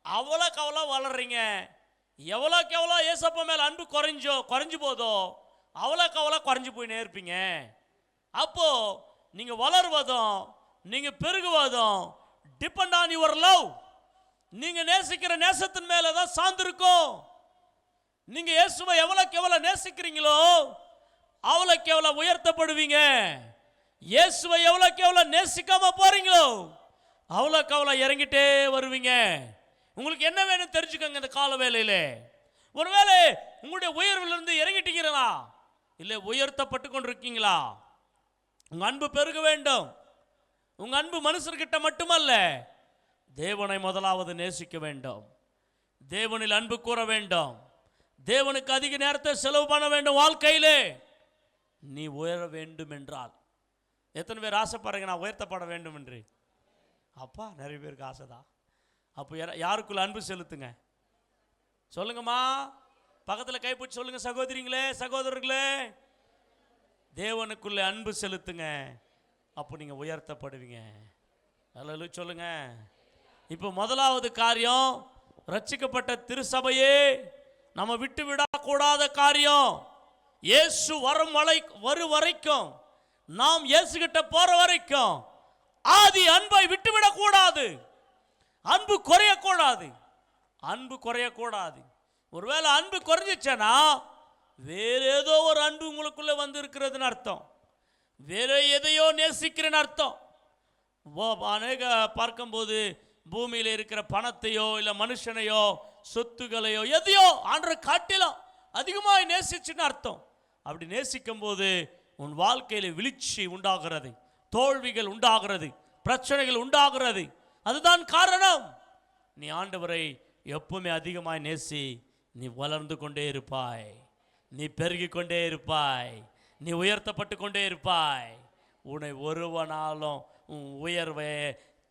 அவ்வளோக்கு அவ்வளோ வளர்றீங்க. எவ்வளோக்கு எவ்வளோ ஏசப்பா மேல அன்பு குறைஞ்சு போதோ அவ்வளோக்கு அவ்வளோ குறைஞ்சு போய் நேர்ப்பீங்க. அப்போ நீங்க வளருவதும் நீங்க பெருகுவதும் டிபெண்ட் ஆன் யுவர் லவ். நீங்க நேசிக்கிற நேசத்தின் மேல தான் சார்ந்திருக்கும். நீங்க இயேசுவை எவ்வளோக்கு எவ்வளோ நேசிக்கிறீங்களோ அவ்வளோக்கு எவ்வளோ உயர்த்தப்படுவீங்க. இயேசுவை எவ்வளோக்கு எவ்வளோ நேசிக்காம போறீங்களோ அவ்வளோக்கு அவ்வளோ இறங்கிட்டே வருவீங்க. உங்களுக்கு என்ன வேணும் தெரிஞ்சுக்கோங்க. இந்த கால வேளையில ஒருவேளை உங்களுடைய உயர்விலிருந்து இறங்கிட்டீங்களா, இல்லை உயர்த்தப்பட்டு கொண்டிருக்கீங்களா? உங்க அன்பு பெருக வேண்டும். உங்க அன்பு மனுஷர்கிட்ட மட்டுமல்ல, தேவனை முதலாவது நேசிக்க வேண்டும். தேவனில் அன்பு கூற வேண்டும். தேவனுக்கு அதிக நேரத்தை செலவு பண்ண வேண்டும். வாழ்க்கையிலே நீ உயர வேண்டும் என்றால், எத்தனை பேர் ஆசைப்படுறீங்க நான் உயர்த்தப்பட வேண்டும் என்று? அப்பா நிறைய பேருக்கு ஆசைதான். அப்போ யாருக்குள்ள அன்பு செலுத்துங்க சொல்லுங்கம்மா. பக்கத்தில் கைப்பிடிச்சு சொல்லுங்க, சகோதரிங்களே சகோதரர்களே, தேவனுக்குள்ள அன்பு செலுத்துங்க. அப்போ நீங்க உயர்த்தப்படுவீங்க. அல்லேலூயா சொல்லுங்க. இப்போ முதலாவது காரியம், ரட்சிக்கப்பட்ட திருசபையே நம்ம விட்டு விடக்கூடாத காரியம், இயேசு வரும் வரைக்கும், நாம் இயேசு கிட்ட போற வரைக்கும் ஆதி அன்பை விட்டுவிடக்கூடாது. அன்பு குறையக்கூடாது. அன்பு குறையக்கூடாது. ஒருவேளை அன்பு குறைஞ்சிச்சனா வேற ஏதோ ஒரு அன்பு உங்களுக்குள்ள வந்து இருக்கிறதுன்னு அர்த்தம். வேற எதையோ நேசிக்கிறேன்னு அர்த்தம். அநேக பார்க்கும்போது பூமியில் இருக்கிற பணத்தையோ இல்லை மனுஷனையோ சொத்துக்களையோ எதையோ ஆண்டவரை காட்டிலும் அதிகமாக நேசிச்சுன்னு அர்த்தம். அப்படி நேசிக்கும் போது உன் வாழ்க்கையில் வீழ்ச்சி உண்டாகிறது, தோல்விகள் உண்டாகிறது, பிரச்சனைகள் உண்டாகிறது. அதுதான் காரணம். நீ ஆண்டவரை எப்பவுமே அதிகமாய் நேசி, நீ வளர்ந்து கொண்டே இருப்பாய், நீ பெருகி கொண்டே இருப்பாய், நீ உயர்த்தப்பட்டு கொண்டே இருப்பாய். உன்னை ஒருவனாலும் உன் உயர்வை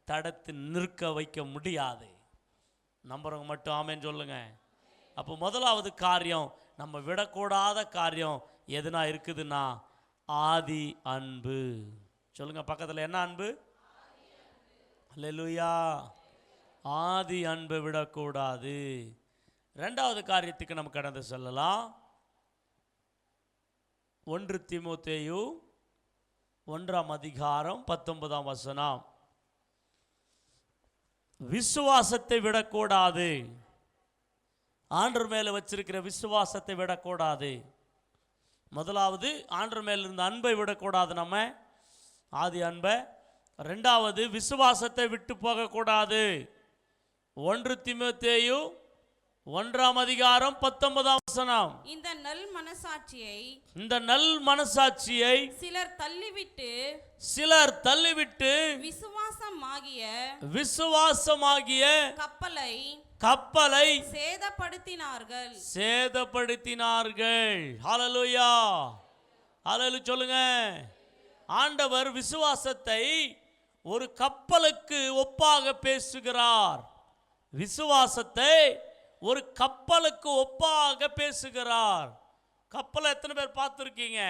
தடுத்து நிற்க வைக்க முடியாது. நம்புறவங்க மட்டும் ஆமென் சொல்லுங்க. அப்போ முதலாவது காரியம், நம்ம விடக்கூடாத காரியம் எதுனா இருக்குதுன்னா ஆதி அன்பு. சொல்லுங்க பக்கத்தில், என்ன அன்பு? அல்லேலூயா. ஆதி அன்பை விடக்கூடாது. ரெண்டாவது காரியத்துக்கு நம்ம கடந்து செல்லலாம். 1 தீமோத்தேயு 1:19 விசுவாசத்தை விடக்கூடாது. ஆண்டவர் மேலே வச்சிருக்கிற விசுவாசத்தை விடக்கூடாது. முதலாவது ஆண்டவர் மேல இருந்த அன்பை விடக்கூடாது, நம்ம ஆதி அன்பை. ரெண்டாவது விசுவாசத்தை விட்டு போகக்கூடாது. 1 தீமோத்தேயு 1:19 இந்த நல் மனசாட்சியை சிலர் தள்ளிவிட்டு விசுவாசமாகிய கப்பலை சேதப்படுத்தினார்கள். ஹல்லேலூயா. ஹல்லேலூயா சொல்லுங்க. ஆண்டவர் விசுவாசத்தை ஒரு கப்பலுக்கு ஒப்பாக பேசுகிறார். விசுவாசத்தை ஒரு கப்பலுக்கு ஒப்பாக பேசுகிறார். கப்பலை எத்தனை பேர் பார்த்துருக்கீங்க?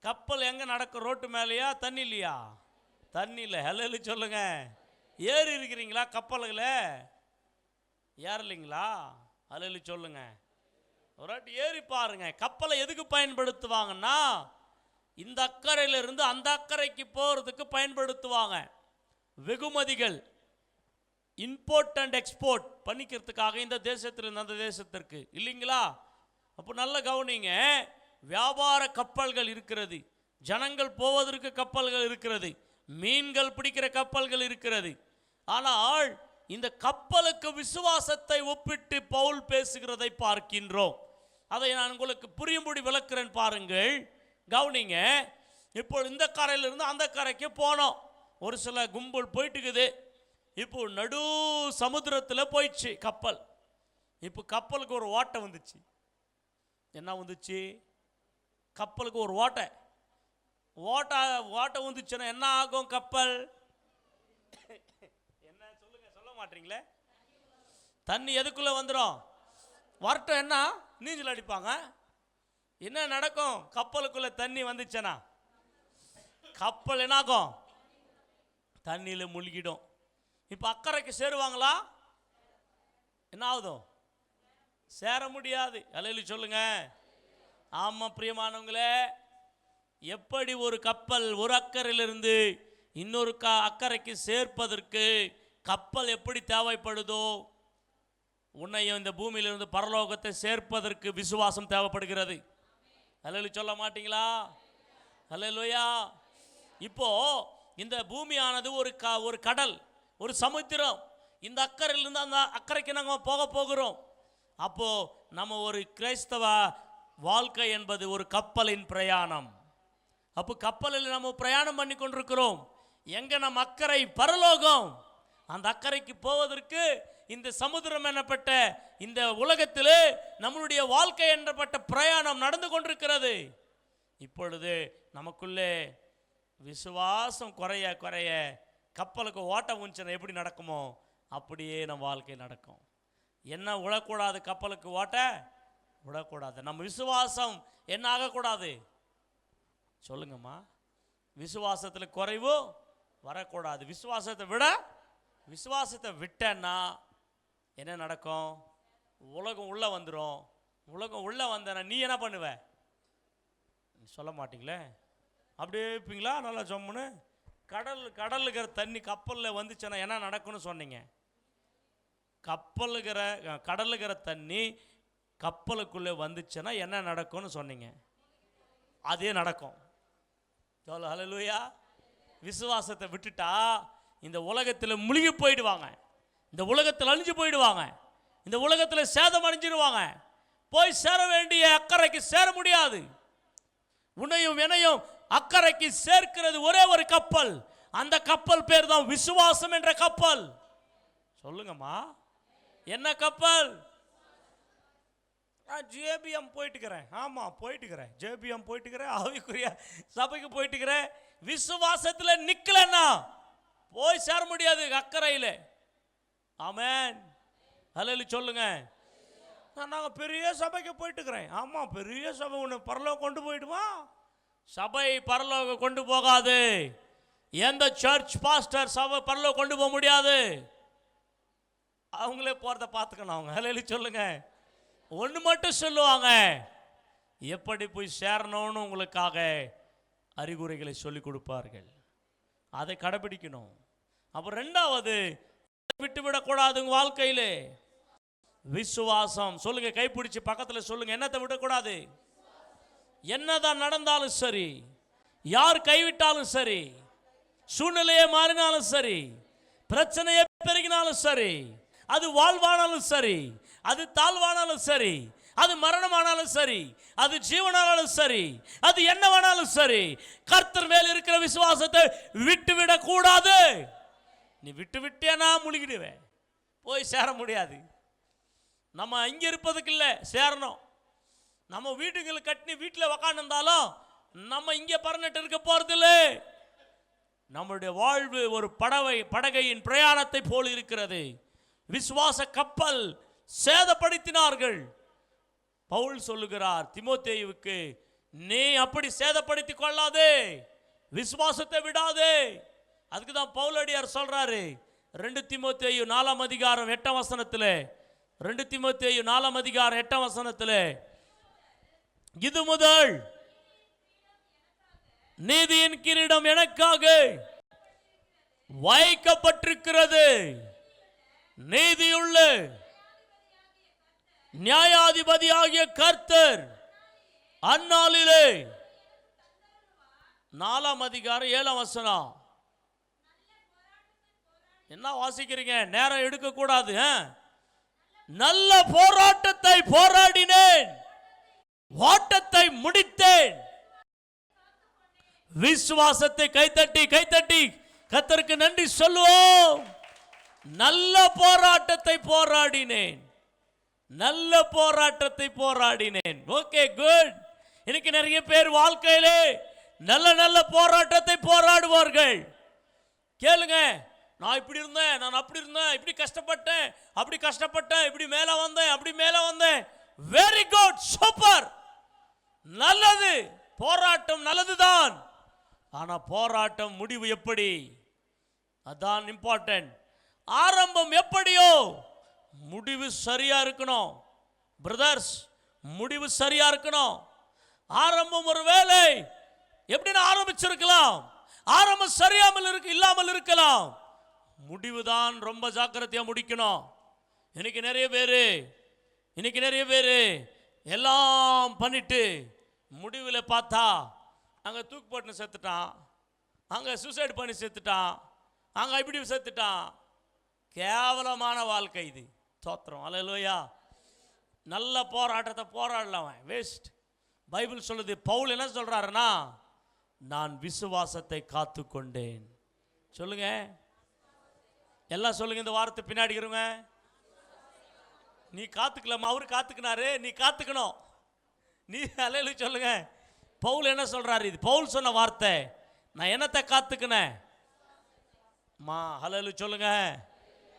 கப்பல் எங்க நடக்கும்? ரோட்டு மேலேயா, தண்ணி இல்லையா? தண்ணியில். ஹல்லேலூயா சொல்லுங்க. ஏறி இருக்கிறீங்களா கப்பலுல? ஏறலைங்களா? ஹல்லேலூயா சொல்லுங்க. ஒரு வாட்டி ஏறி பாருங்க. கப்பலை எதுக்கு பயன்படுத்துவாங்கன்னா, இந்த அக்கறையிலிருந்து அந்த அக்கறைக்கு போகிறதுக்கு பயன்படுத்துவாங்க. வெகுமதிகள் இம்போர்ட் அண்ட் எக்ஸ்போர்ட் பண்ணிக்கிறதுக்காக இந்த தேசத்திலிருந்து அந்த தேசத்திற்கு, இல்லைங்களா? அப்போ நல்ல கவனிங்க. வியாபார கப்பல்கள் இருக்கிறது, ஜனங்கள் போவதற்கு கப்பல்கள் இருக்கிறது, மீன்கள் பிடிக்கிற கப்பல்கள் இருக்கிறது. ஆனால் இந்த கப்பலுக்கு விசுவாசத்தை ஒப்பிட்டு பவுல் பேசுகிறதை பார்க்கின்றோம். அதை நான் உங்களுக்கு புரியும்படி விளக்குறேன், பாருங்கள், கவனிங்க. இப்போ இந்த கரையிலிருந்து அந்த கரைக்கு போனோம். ஒரு சில கும்பல் போயிட்டுக்குது. இப்போ நடு சமுத்திரத்தில் போயிடுச்சு கப்பல். இப்போ கப்பலுக்கு ஒரு ஓட்டை வந்துச்சு. என்ன வந்துச்சு? கப்பலுக்கு ஒரு ஓட்டை வந்துச்சுன்னா என்ன ஆகும்? கப்பல் என்ன சொல்லுங்க, சொல்ல மாட்டீங்களே? தண்ணி எதுக்குள்ள வந்துடும்? வரட்டும். என்ன நீச்சல் அடிப்பாங்க? என்ன நடக்கும்? கப்பலுக்குள்ள தண்ணி வந்துச்சுன்னா கப்பல் என்ன ஆகும்? தண்ணியில் முழுகிடும். இப்போ அக்கறைக்கு சேருவாங்களா? என்ன ஆகுதும்? சேர முடியாது. அல்லேலூயா சொல்லுங்க. ஆமாம் பிரியமானவங்களே, எப்படி ஒரு கப்பல் ஒரு அக்கறையிலிருந்து இன்னொரு அக்கறைக்கு சேர்ப்பதற்கு கப்பல் எப்படி தேவைப்படுதோ, உன்னையும் இந்த பூமியிலிருந்து பரலோகத்தை சேர்ப்பதற்கு விசுவாசம் தேவைப்படுகிறது. அல்லேலூயா சொல்ல மாட்டீங்களா? அல்லேலூயா. இப்போ இந்த பூமியானது ஒரு கடல், ஒரு சமுத்திரம். இந்த அக்கறையிலிருந்து அந்த அக்கறைக்கு நாங்கள் போகிறோம். அப்போ நம்ம ஒரு கிறிஸ்தவ வாழ்க்கை என்பது ஒரு கப்பலின் பிரயாணம். அப்போ கப்பலில் நம்ம பிரயாணம் பண்ணி கொண்டிருக்கிறோம். எங்க நம்ம அக்கறை? பரலோகம். அந்த அக்கறைக்கு போவதற்கு இந்த சமுத்திரம் என்னப்பட்ட இந்த உலகத்திலே நம்மளுடைய வாழ்க்கை என்றப்பட்ட பிரயாணம் நடந்து கொண்டிருக்கிறது. இப்பொழுது நமக்குள்ளே விசுவாசம் குறைய குறைய கப்பலுக்கு ஓட்டம் வந்துச்சுன்னா எப்படி நடக்குமோ அப்படியே நம்ம வாழ்க்கை நடக்கும். என்ன விழக்கூடாது? கப்பலுக்கு ஓட்ட விடக்கூடாது. நம்ம விசுவாசம் என்ன ஆகக்கூடாது? சொல்லுங்கம்மா. விசுவாசத்தில் குறைவு வரக்கூடாது. விசுவாசத்தை விட்டேன்னா என்ன நடக்கும்? உலகம் உள்ள வந்துடும். உலகம் உள்ள வந்தேன்னா நீ என்ன பண்ணுவ? சொல்ல மாட்டீங்களே? அப்படியே இருப்பீங்களா? நல்லா ஜம்முன்னு. கடலுக்கிற தண்ணி கப்பலில் வந்துச்சுன்னா என்ன நடக்கும்னு சொன்னீங்க? கடலுக்கிற தண்ணி கப்பலுக்குள்ளே வந்துச்சுன்னா என்ன நடக்கும்னு சொன்னீங்க? அதே நடக்கும். சொல்ல ஹல்லேலூயா. விசுவாசத்தை விட்டுட்டா இந்த உலகத்தில் முழுகி போயிடுவாங்க, இந்த உலகத்தில் அழிஞ்சு போயிடுவாங்க, இந்த உலகத்தில் சேதம் அடைஞ்சிடுவாங்க. போய் சேர வேண்டிய அக்கறைக்கு சேர முடியாது. உன்னையும் என்னையும் அக்கறைக்கு சேர்க்கிறது ஒரே ஒரு கப்பல். அந்த கப்பல் பேர் தான் விசுவாசம் என்ற கப்பல். சொல்லுங்கம்மா, என்ன கப்பல்? ஜேபிஎம் போயிட்டுக்கிறேன். ஆமாம் போயிட்டுக்கிறேன். ஜேபிஎம் போயிட்டுக்கிறேன். ஆவிக்குரிய சபைக்கு போயிட்டுக்கிறேன். விசுவாசத்துல நிக்கலன்னா போய் சேர முடியாது அக்கறையில். ஆமென். ஹல்லேலூயா சொல்லுங்க. நாங்கள் பெரிய சபைக்கு போயிட்டு இருக்கிறேன். ஆமாம், பெரிய சபை ஒன்று பரலோகம் கொண்டு போயிடுமா? சபை பரலோகம் கொண்டு போகாது. எந்த சர்ச் பாஸ்டர் சபை பரலோகம் கொண்டு போக முடியாது. அவங்களே போகிறத பார்த்துக்கணும். அவங்க ஹல்லேலூயா சொல்லுங்க. ஒன்று மட்டும் சொல்லுவாங்க, எப்படி போய் சேரணும்னு உங்களுக்காக அறிகுறிகளை சொல்லி கொடுப்பார்கள். அதை கடைபிடிக்கணும். அப்புறம் ரெண்டாவது, விட்டு விடக்கூடாது உங்க வாழ்க்கையிலே விசுவாசம். சொல்லுங்க, கைப்பிடிச்சு பக்கத்தில் சொல்லுங்க, என்னத்தை விடக்கூடாது? என்னதான் நடந்தாலும் சரி, யார் கைவிட்டாலும் சரி, சூழ்நிலையே மாறினாலும் சரி, பிரச்சனையே பெருகினாலும் சரி, அது வாழ்வானாலும் சரி, அது தாழ்வானாலும் சரி, அது மரணமானாலும் சரி, அது ஜீவனானாலும் சரி, அது என்னவானாலும் சரி, கர்த்தர் மேல் இருக்கிற விசுவாசத்தை விட்டு விடக்கூடாது. நீ விட்டு விட்டேனா முழுகிடுவேன், போய் சேர முடியாது. நம்ம இங்கே இருப்பதுக்கு இல்லை, சேரணும். நம்ம வீடுகளை கட்டி வீட்டில் உக்காந்துருந்தாலும் நம்ம இங்கே பறந்துட்டு இருக்க போறதில்லை. நம்முடைய வாழ்வு ஒரு படகையின் பிரயாணத்தை போல் இருக்கிறது. விசுவாச கப்பல் சேதப்படுத்தினார்கள். பவுல் சொல்லுகிறார் தீமோத்தேயுவுக்கு, நீ அப்படி சேதப்படுத்தி கொள்ளாதே, விசுவாசத்தை விடாதே. அதுக்கு தான் பவுலடியார் சொல்றாரு 2 தீமோத்தேயு 4 அதிகாரம் 8 வசனத்தில், 2 தீமோத்தேயு 4 அதிகாரம் 8 வசனத்தில், இது முதல் நீதியின் கிரீடம் எனக்காக வைக்கப்பட்டிருக்கிறது, நீதியுள்ள நியாயாதிபதியாகிய கர்த்தர் அந்நாளிலே. 4 அதிகாரம் 7 வசனம். என்ன வாசிக்கிறீங்க? நேரம் எடுக்க கூடாது. நல்ல போராட்டத்தை போராடினேன், ஓட்டத்தை முடித்தேன், விசுவாசத்தை கைத்தட்டி கைத்தட்டி கர்த்தருக்கு நன்றி சொல்லுவோம். நல்ல போராட்டத்தை போராடினேன், நல்ல போராட்டத்தை போராடினேன். Okay, good. இன்னைக்கு நிறைய பேர் வாழ்க்கையிலே நல்ல நல்ல போராட்டத்தை போராடுவார்கள். கேளுங்க, நான் இப்படி இருந்தேன், நான் அப்படி இருந்தேன், இப்படி கஷ்டப்பட்டேன், அப்படி கஷ்டப்பட்டேன், இப்படி மேலே வந்தேன், அப்படி மேலே வந்தேன். வெரி குட், சூப்பர், நல்லது. போராட்டம் நல்லதுதான். ஆனா போராட்டம் முடிவு எப்படி? அதான் இம்பார்ட்டன்ட். ஆரம்பம் எப்படியோ முடிவு சரியா இருக்கணும். பிரதர்ஸ், முடிவு சரியா இருக்கணும். ஆரம்பம் ஒரு வேலை எப்படின்னு ஆரம்பிச்சிருக்கலாம், ஆரம்பம் சரியாமல் இல்லாமல் இருக்கலாம். முடிவுதான் ரொம்ப ஜாக்கிரதையா முடிக்கணும். இன்னைக்கு நிறைய பேரு எல்லாம் பண்ணிட்டு முடிவில் பார்த்தா அங்கே தூக்கு போட்டு செத்துட்டான், அங்கே சூசைட் பண்ணி செத்துட்டான், அங்கே இப்படி செத்துட்டான். கேவலமான வாழ்க்கை இது. தோத்திரம். அல்லேலூயா. நல்ல போராட்டத்தை போராடலாம், வேஸ்ட். பைபிள் சொல்லுது, பவுல் என்ன சொல்றாருன்னா, நான் விசுவாசத்தை காத்து கொண்டேன். சொல்லுங்க, எல்லாம் சொல்லுங்க, இந்த வார்த்தை பின்னாடி இருங்க. நீ காத்துக்கலாமா? அவரு காத்துக்கினாரு, நீ காத்துக்கணும். நீ அல்லேலூயா சொல்லுங்க. பவுல் என்ன சொல்றாரு? இது பவுல் சொன்ன வார்த்தை. நான் என்னத்தை காத்துக்கினேன்? அல்லேலூயா சொல்லுங்க.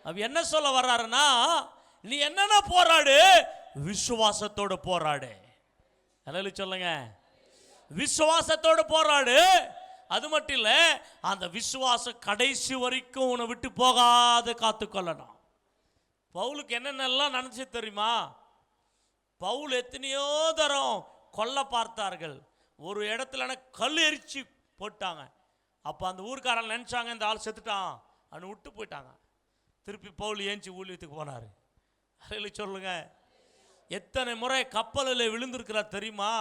அவ என்ன சொல்ல வர்றாருன்னா, நீ என்னென்ன போராடு, விசுவாசத்தோடு போராடு. அல்லேலூயா சொல்லுங்க. விசுவாசத்தோடு போராடு. அது மட்டும் இல்ல, அந்த விசுவாசம் கடைசி வரைக்கும் உன்னை விட்டு போகாத காத்துக்கொள்ளணும். பவுலுக்கு என்னென்னலாம் நினைச்சு தெரியுமா? பவுல் எத்தனையோ தரம் கொல்ல பார்த்தார்கள். ஒரு இடத்துல கல் எரிச்சு போட்டாங்க. அப்போ அந்த ஊர்க்காரன் நினைச்சாங்க, இந்த ஆள் செத்துட்டான், அவனு விட்டு போயிட்டாங்க. திருப்பி பவுல் ஏஞ்சி ஊழியத்துக்கு போனார். அதில் சொல்லுங்க, எத்தனை முறை கப்பலில் விழுந்திருக்கிறார் தெரியுமா?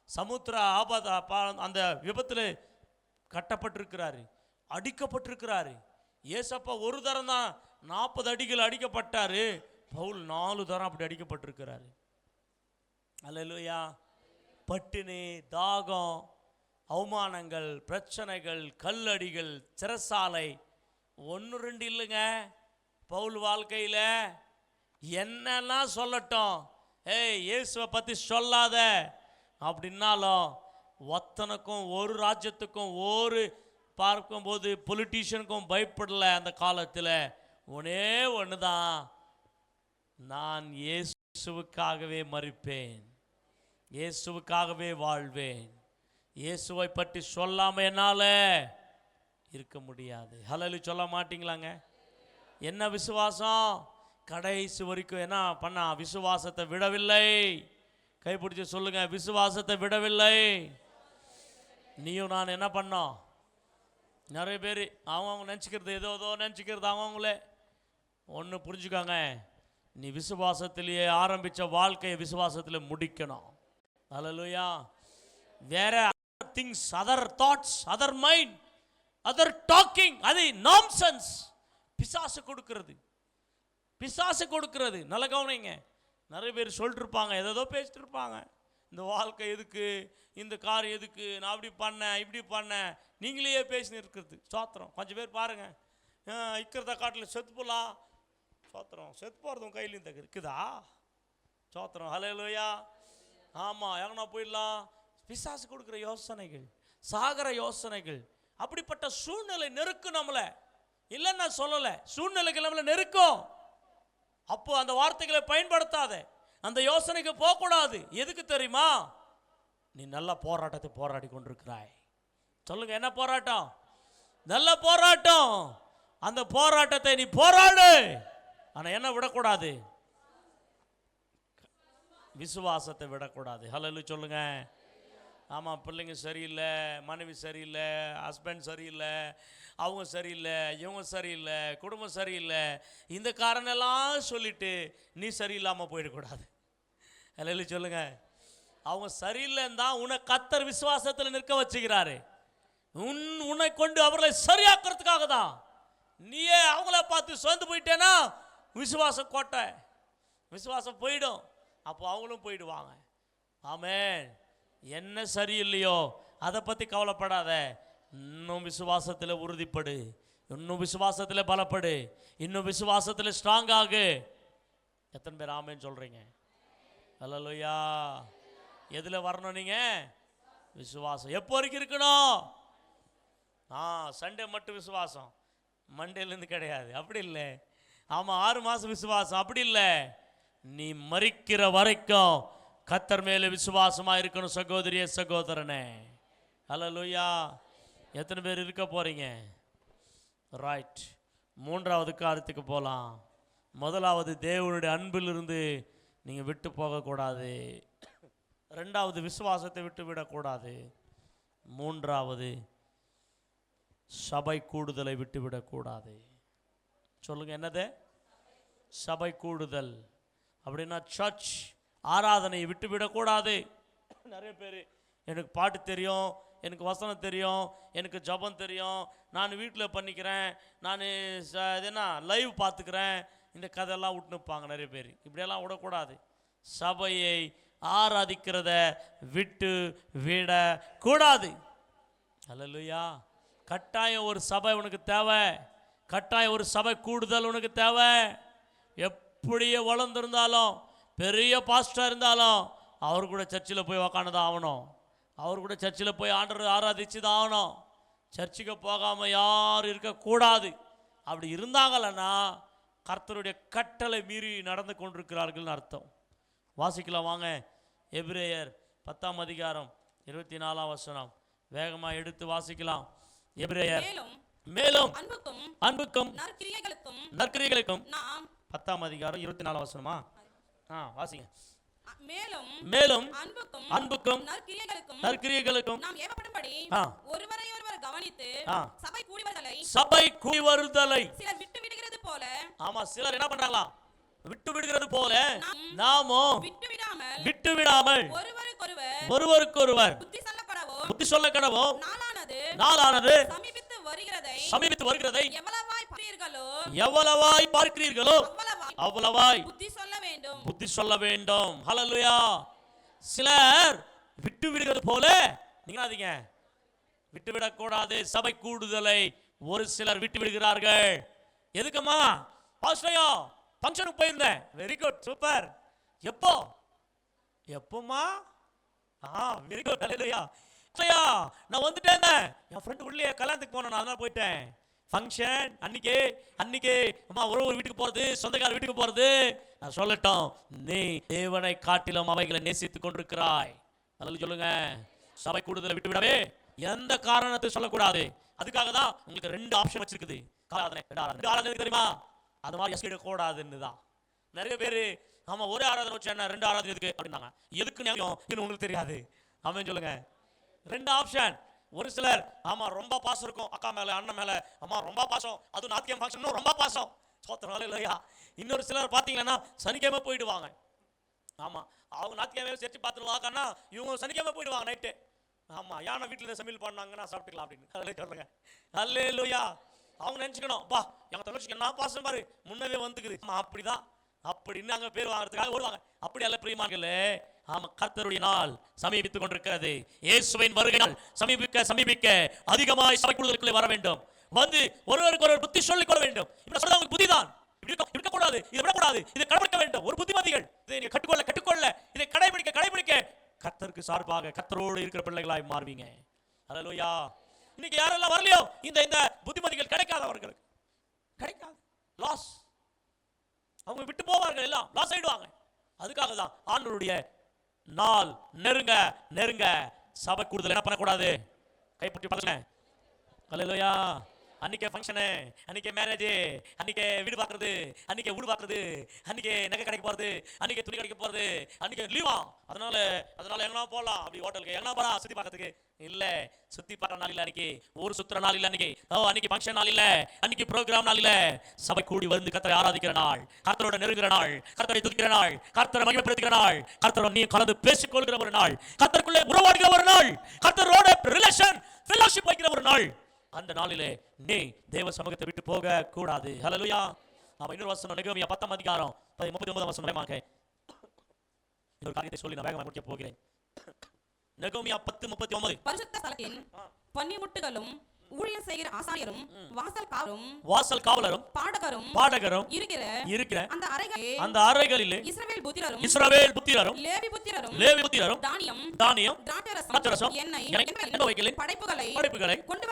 சமுத்திர அந்த விபத்தில் கட்டப்பட்டிருக்கிறாரு, அடிக்கப்பட்டிருக்கிறாரு. ஏசப்பா ஒரு தரம் தான் 40 அடிகள் அடிக்கப்பட்டாரு, பவுல் 4 தரம் அப்படி அடிக்கப்பட்டிருக்கிறாரு. அல்லேலூயா. பட்டினி, தாகம், அவமானங்கள், பிரச்சனைகள், கல்லடிகள், சிறைசாலை, 1-2 இல்லைங்க. பவுல் வாழ்க்கையில் என்னெல்லாம் சொல்லட்டும், ஏய் இயேசுவை பற்றி சொல்லாத அப்படின்னாலும் ஒத்தனுக்கும் ஒரு ராஜ்யத்துக்கும் ஒரு பார்க்கும்போது பொலிட்டீஷியனுக்கும் பயப்படல அந்த காலத்தில். ஒன்னே ஒன்று தான், நான் இயேசுவுக்காகவே மரிப்பேன், இயேசுவுக்காகவே வாழ்வேன். இயேசுவை பற்றி சொல்லாமல் என்னால் இருக்க முடியாது. ஹல்லேலூயா சொல்ல மாட்டீங்களாங்க? என்ன விசுவாசம்? கடைசி வரைக்கும் என்ன பண்ணா? விசுவாசத்தை விடவில்லை. கைப்பிடிச்சு சொல்லுங்க, விசுவாசத்தை விடவில்லை. நீயும் நான் என்ன பண்ணோம்? நிறைய பேர் அவங்க நினச்சிக்கிறது ஏதோ நினச்சிக்கிறது அவங்களே. ஒன்று புரிஞ்சுக்காங்க, நீ விசுவாசத்திலேயே ஆரம்பித்த வாழ்க்கையை விசுவாசத்தில் முடிக்கணும். ஹல்லேலூயா. வேற things, other thoughts, other mind, other talking, அது நான்சென்ஸ். பிசாசு கொடுக்கிறது, பிசாசு கொடுக்கிறது. நல்ல கவனிங்க. நிறைய பேர் சொல்லிட்டு இருப்பாங்க, ஏதோ பேசிட்டு இருப்பாங்க. இந்த வாழ்க்கை எதுக்கு, இந்த கார் எதுக்கு, நான் அப்படி பண்ணேன் இப்படி பண்ணேன், நீங்களே பேசின்னு இருக்கிறது. சோத்திரம். கொஞ்சம் பேர் பாருங்க, இருக்கிறத காட்டில் செத்து போகலாம். சோத்திரம். செத்து போகிறது உன் கையிலையும் தக்க இருக்குதா? சோத்திரம். ஹல்லேலூயா. ஆமாம், எங்கன்னா போயிடலாம். பிசாசு கொடுக்குற யோசனைகள், சாகர யோசனைகள். அப்படிப்பட்ட சூழ்நிலை நெருக்கும் நம்மளை. இல்லைன்னு நான் சொல்லலை, சூழ்நிலைகள் நம்மளை நெருக்கும். அப்போ அந்த வார்த்தைகளை பயன்படுத்தாத, அந்த யோசனைக்கு போகக்கூடாது. எதுக்கு தெரியுமா? நீ நல்ல போராட்டத்தை போராடி கொண்டிருக்கிறாய். சொல்லுங்க, என்ன போராட்டம்? நல்ல போராட்டம். அந்த போராட்டத்தை நீ போராடு. ஆனால் என்ன விடக்கூடாது? விசுவாசத்தை விடக்கூடாது. ஹல்லேலூயா சொல்லுங்க. ஆமாம், பிள்ளைங்க சரியில்லை, மனைவி சரியில்லை, ஹஸ்பண்ட் சரியில்லை, அவங்க சரியில்லை, இவங்க சரியில்லை, குடும்பம் சரியில்லை, இந்த காரணெல்லாம் சொல்லிட்டு நீ சரியில்லாமல் போயிடக்கூடாது. ஹல்லேலூயா சொல்லுங்க. அவங்க சரியில்லைன்னு தான் உன்னை கர்த்தர் விசுவாசத்தில் நிற்க வச்சுக்கிறாரு. உன்னை கொண்டு அவர்களை சரியாக்குறதுக்காக தான். நீயே அவங்கள பார்த்து சொந்து போயிட்டேன்னா விசுவாசம் கோட்டை, விசுவாசம் போயிடும். அப்போ அவங்களும் போயிடுவாங்க. ஆமென். என்ன சரியில்லையோ அதை பற்றி கவலைப்படாத. இன்னும் விசுவாசத்தில் உறுதிப்படு, இன்னும் விசுவாசத்தில் பலப்படு, இன்னும் விசுவாசத்தில் ஸ்ட்ராங் ஆகு. எத்தனை பேர் ஆமென் சொல்கிறீங்க? ஹல்லேலூயா. எதில் வரணும் நீங்கள்? விசுவாசம். எப்போ வரைக்கும் இருக்கணும்? சண்டே மட்டும் விசுவாசம், மண்டேலேருந்து கிடையாது. அப்படி இல்லை. ஆமாம், 6 மாதம் விசுவாசம். அப்படி இல்லை. நீ மரிக்கிற வரைக்கும் கர்த்தர் மேலே விசுவாசமா இருக்கணும் சகோதரியே, சகோதரனே. ஹல்லேலூயா. எத்தனை பேர் இருக்க போறீங்க? ரைட். 3வது காரியத்துக்கு போகலாம். முதலாவது, தேவனுடைய அன்பிலிருந்து நீங்கள் விட்டு போகக்கூடாது. 2வது, விசுவாசத்தை விட்டு விடக்கூடாது. 3வது, சபை கூடுதலை விட்டு விடக்கூடாது. சொல்லுங்க, என்னது? சபை கூடுதல் அப்படின்னா சர்ச் ஆராதனையை விட்டு விடக்கூடாது. நிறைய பேர், எனக்கு பாட்டு தெரியும், எனக்கு வசனம் தெரியும், எனக்கு ஜபம் தெரியும், நான் வீட்டில் பண்ணிக்கிறேன், நான் என்ன லைவ் பார்த்துக்கிறேன், இந்த கதையெல்லாம் விட்டுனுப்பாங்க நிறைய பேர். இப்படியெல்லாம் விடக்கூடாது. சபையை ஆராதிக்கிறத விட்டு விடக்கூடாது. ஹல்லேலூயா. கட்டாயம் ஒரு சபை உனக்கு தேவை, கட்டாயம் ஒரு சபை கூடுதல் உனக்கு தேவை. எப்படியே வளர்ந்துருந்தாலும், பெரிய பாஸ்டர் இருந்தாலும், அவர் கூட சர்ச்சில் போய் உக்காந்துதான் ஆகணும், அவர் கூட சர்ச்சில் போய் ஆண்டவர் ஆராதிச்சு தான் ஆகணும். சர்ச்சுக்கு போகாமல் யாரும் இருக்கக்கூடாது. அப்படி இருந்தாங்களன்னா கர்த்தருடைய கட்டளை மீறி நடந்து கொண்டிருக்கிறார்கள்னு அர்த்தம். வாசிக்கலாம் வாங்க. எபிரேயர் 10ஆம் அதிகாரம் 24ஆம் வசனம். வேகமாக எடுத்து வாசிக்கலாம். எபிரேயர். மேலும் அன்புக்கும் நற்கிரியைகளுக்கும் 10ஆம் அதிகாரம் 24ஆம் வசனமா? வாசிங்க. மேலும் அன்புக்கும் நற்கிரியைகளுக்கும் நாம் ஏவப்படும்படி ஒருவரை ஒருவர் கவனித்து சபை கூடி வருதலை சிலர் விட்டு விடுகிறது போல. ஆமா, சிலர் என்ன பண்றாங்களா? விட்டு விடுகிறது போல நாமும் விட்டு விடாமல் ஒருவருக்கொருவர் புத்தி சொல்ல கடவோம். நாளானது சமீபித்து வருகிறதை எவ்வளவாய் பார்க்கிறீர்களோ அவ்வளவாய் புத்தி சொல்ல வேண்டும். ஹல்லேலூயா. சிலர் விட்டு விடுகிறது போல நீங்க விட்டு விடக்கூடாது. சபை கூடுதலை ஒரு சிலர் விட்டு விடுகிறார்கள். எதுக்குமா? பாஸ்டரையா ஃபங்க்ஷனுக்கு போயிருந்தேன். Very good, super. எப்போமா? Very good, hallelujah. இல்லையா நான் வந்துட்டேன், என் ஃப்ரெண்டு உள்ளே கல்யாணத்துக்கு போனேன், நான் அதனால போயிட்டேன். ஃபங்க்ஷன் அன்னைக்கு அம்மா ஒரு வீட்டுக்கு போறது, சொந்தக்கார வீட்டுக்கு போறது. நான் சொல்லட்டும், நீ தேவனை காட்டிலும் அவைகளை நேசித்துக் கொண்டிருக்கிறாய். அதில் சொல்லுங்க, சபை கூடுதலை விட்டு விடவே எந்த காரணத்தை சொல்லக்கூடாது. அதுக்காக தான் உங்களுக்கு 2 ஆப்ஷன் வச்சிருக்குது. ஆராதனை 2 ஆராதனை தெரியுமா? அது மாதிரி எஸ்கேட் கூடாதுன்னு தான் நிறைய பேர். ஆமா, ஒரே ஆராதனை வச்சு என்ன 2 ஆராதனை எதுக்கு அப்படின்னாங்க. எதுக்கு இன்னும் உங்களுக்கு தெரியாது. ஆமென் சொல்லுங்க. 2 ஆப்ஷன். ஒரு சிலர் ஆமா ரொம்ப பாசம் இருக்கும் அக்கா மேல, அண்ணன் மேல, ஆமா ரொம்ப பாசம், அது நாத்தியம் ஃபங்க்ஷன் ரொம்ப பாசம், சோத்திரம் இல்லையா. இன்னொரு சிலர் பாத்தீங்கன்னா சனிக்கிழமை போயிடுவாங்க. ஆமா, அவங்க நாத்திக்கிழமை சேர்த்து பார்த்துருவாங்கன்னா இவங்க சனிக்கிழமை போயிடுவாங்க நைட்டு. ஆமா, யானை வீட்டில் சமையல் பண்ணாங்கன்னா சாப்பிட்டுக்கலாம் அப்படின்னு சொல்லுங்க. அல்லேலூயா. அவங்க நினைச்சுக்கணும், பா எங்க தங்கச்சிக்கு என்ன பாசம் பாரு, முன்னவே வந்துக்குது. அப்படிதான் அப்படின்னு அங்க பேர் வாங்குறதுக்காக ஓடுவாங்க. அப்படி அல்ல பிரியமானங்களே. ஆமா, கர்த்தருடைய நாள் சமீபித்துக் கொண்டிருக்கிறது. இயேசுவின் வருகை நாள் சமீபிக்க அதிகமாய் சபை கூடுதலுக்குள்ளே வர வேண்டும். வந்து ஒருவருக்கு ஒரு புத்தி சொல்லிக் கொள்ள வேண்டும். இப்படி சொல்றது உங்களுக்கு புத்திதான். இருக்கக்கூடாது, இதை விடக்கூடாது, இதை கடைபிடிக்க வேண்டும். ஒரு புத்திமதிகள் இதை நீங்க கற்றுக்கொள்ள இதை கடைபிடிக்க கர்த்தருக்கு சார்பாக கர்த்தரோடு இருக்கிற பிள்ளைகளாய் மாறுவீங்க. அல்லேலூயா. இன்னைக்கு யாரெல்லாம் வரலையோ இந்த புத்திமதிகள் கிடைக்காதவர்களுக்கு கிடைக்காது. லாஸ். அவங்க விட்டு போவார்கள், எல்லாம் லாஸ் ஆயிடுவாங்க. அதுக்காக தான் ஆண்டவருடைய நாள் நெருங்க சபை கூடுதல் என்ன பண்ணக்கூடாது? கைப்பற்றி பாருங்க. அல்லேலூயா. அன்னைக்கு ஃபங்க்ஷனு, அன்னைக்கு மேரேஜ், அன்னைக்கு வீடு பார்க்கறது, அன்னைக்கு வீடு பார்க்கறது, அன்னைக்கு நகை கடைக்கு போகிறது, அன்னைக்கு துணி கடைக்கு போகிறது, அன்னைக்கு லீவா, அதனால எங்கன்னா போகலாம், அப்படி ஹோட்டலுக்கு எங்கன்னா போகலாம் சுற்றி பார்க்கறதுக்கு. இல்லை, சுற்றி பார்க்குற நாள் இல்லை அன்னைக்கு, ஊர் சுற்றுற நாள் இல்லை அன்னைக்கு, அன்னைக்கு ஃபங்க்ஷன் நாள் இல்லை, அன்னைக்கு ப்ரோக்ராம் நாள் இல்லை. சபை கூடி வந்து கர்த்தரை ஆராதிக்கிற நாள், கர்த்தரோட நெருங்குற நாள், கர்த்தரை துதிக்கிற நாள், கர்த்தரை மகிமைப்படுத்துகிற நாள், கர்த்தரோட நீ கலந்து பேசிக்கொள்கிற ஒரு நாள், கர்த்தருக்குள்ளே உறவாடுகிற ஒரு நாள், கர்த்தரோட ரிலேஷன் ஃபெல்லோஷிப் வைக்கிற ஒரு நாள். அந்த நாளிலே நீ தேவ சமூகத்தை விட்டு போக கூடாது. ஹல்லேலூயா. நாம இன்னொரு வசனம் நெகேமியா 10ஆம் அதிகாரம் 39ஆம் வசனம் வேகமாக இன்னொரு காரியத்தை சொல்லி நான் வேகமாக முடிக்க போகிறேன். நெகேமியா 10:39. பரிசுத்த ஸ்தலத்தின் பன்னிமுட்டுகளும் ஊழியம் செய்கிற ஆசாரியரும் வாசல் காவலரும் பாடகரும் இருக்கிற அந்த அறைகளிலே இஸ்ரவேல் புத்திரரும் லேவி புத்திரரும் தானியம் திராட்சைரசம் எண்ணெய் படைப்புகளை கொண்டு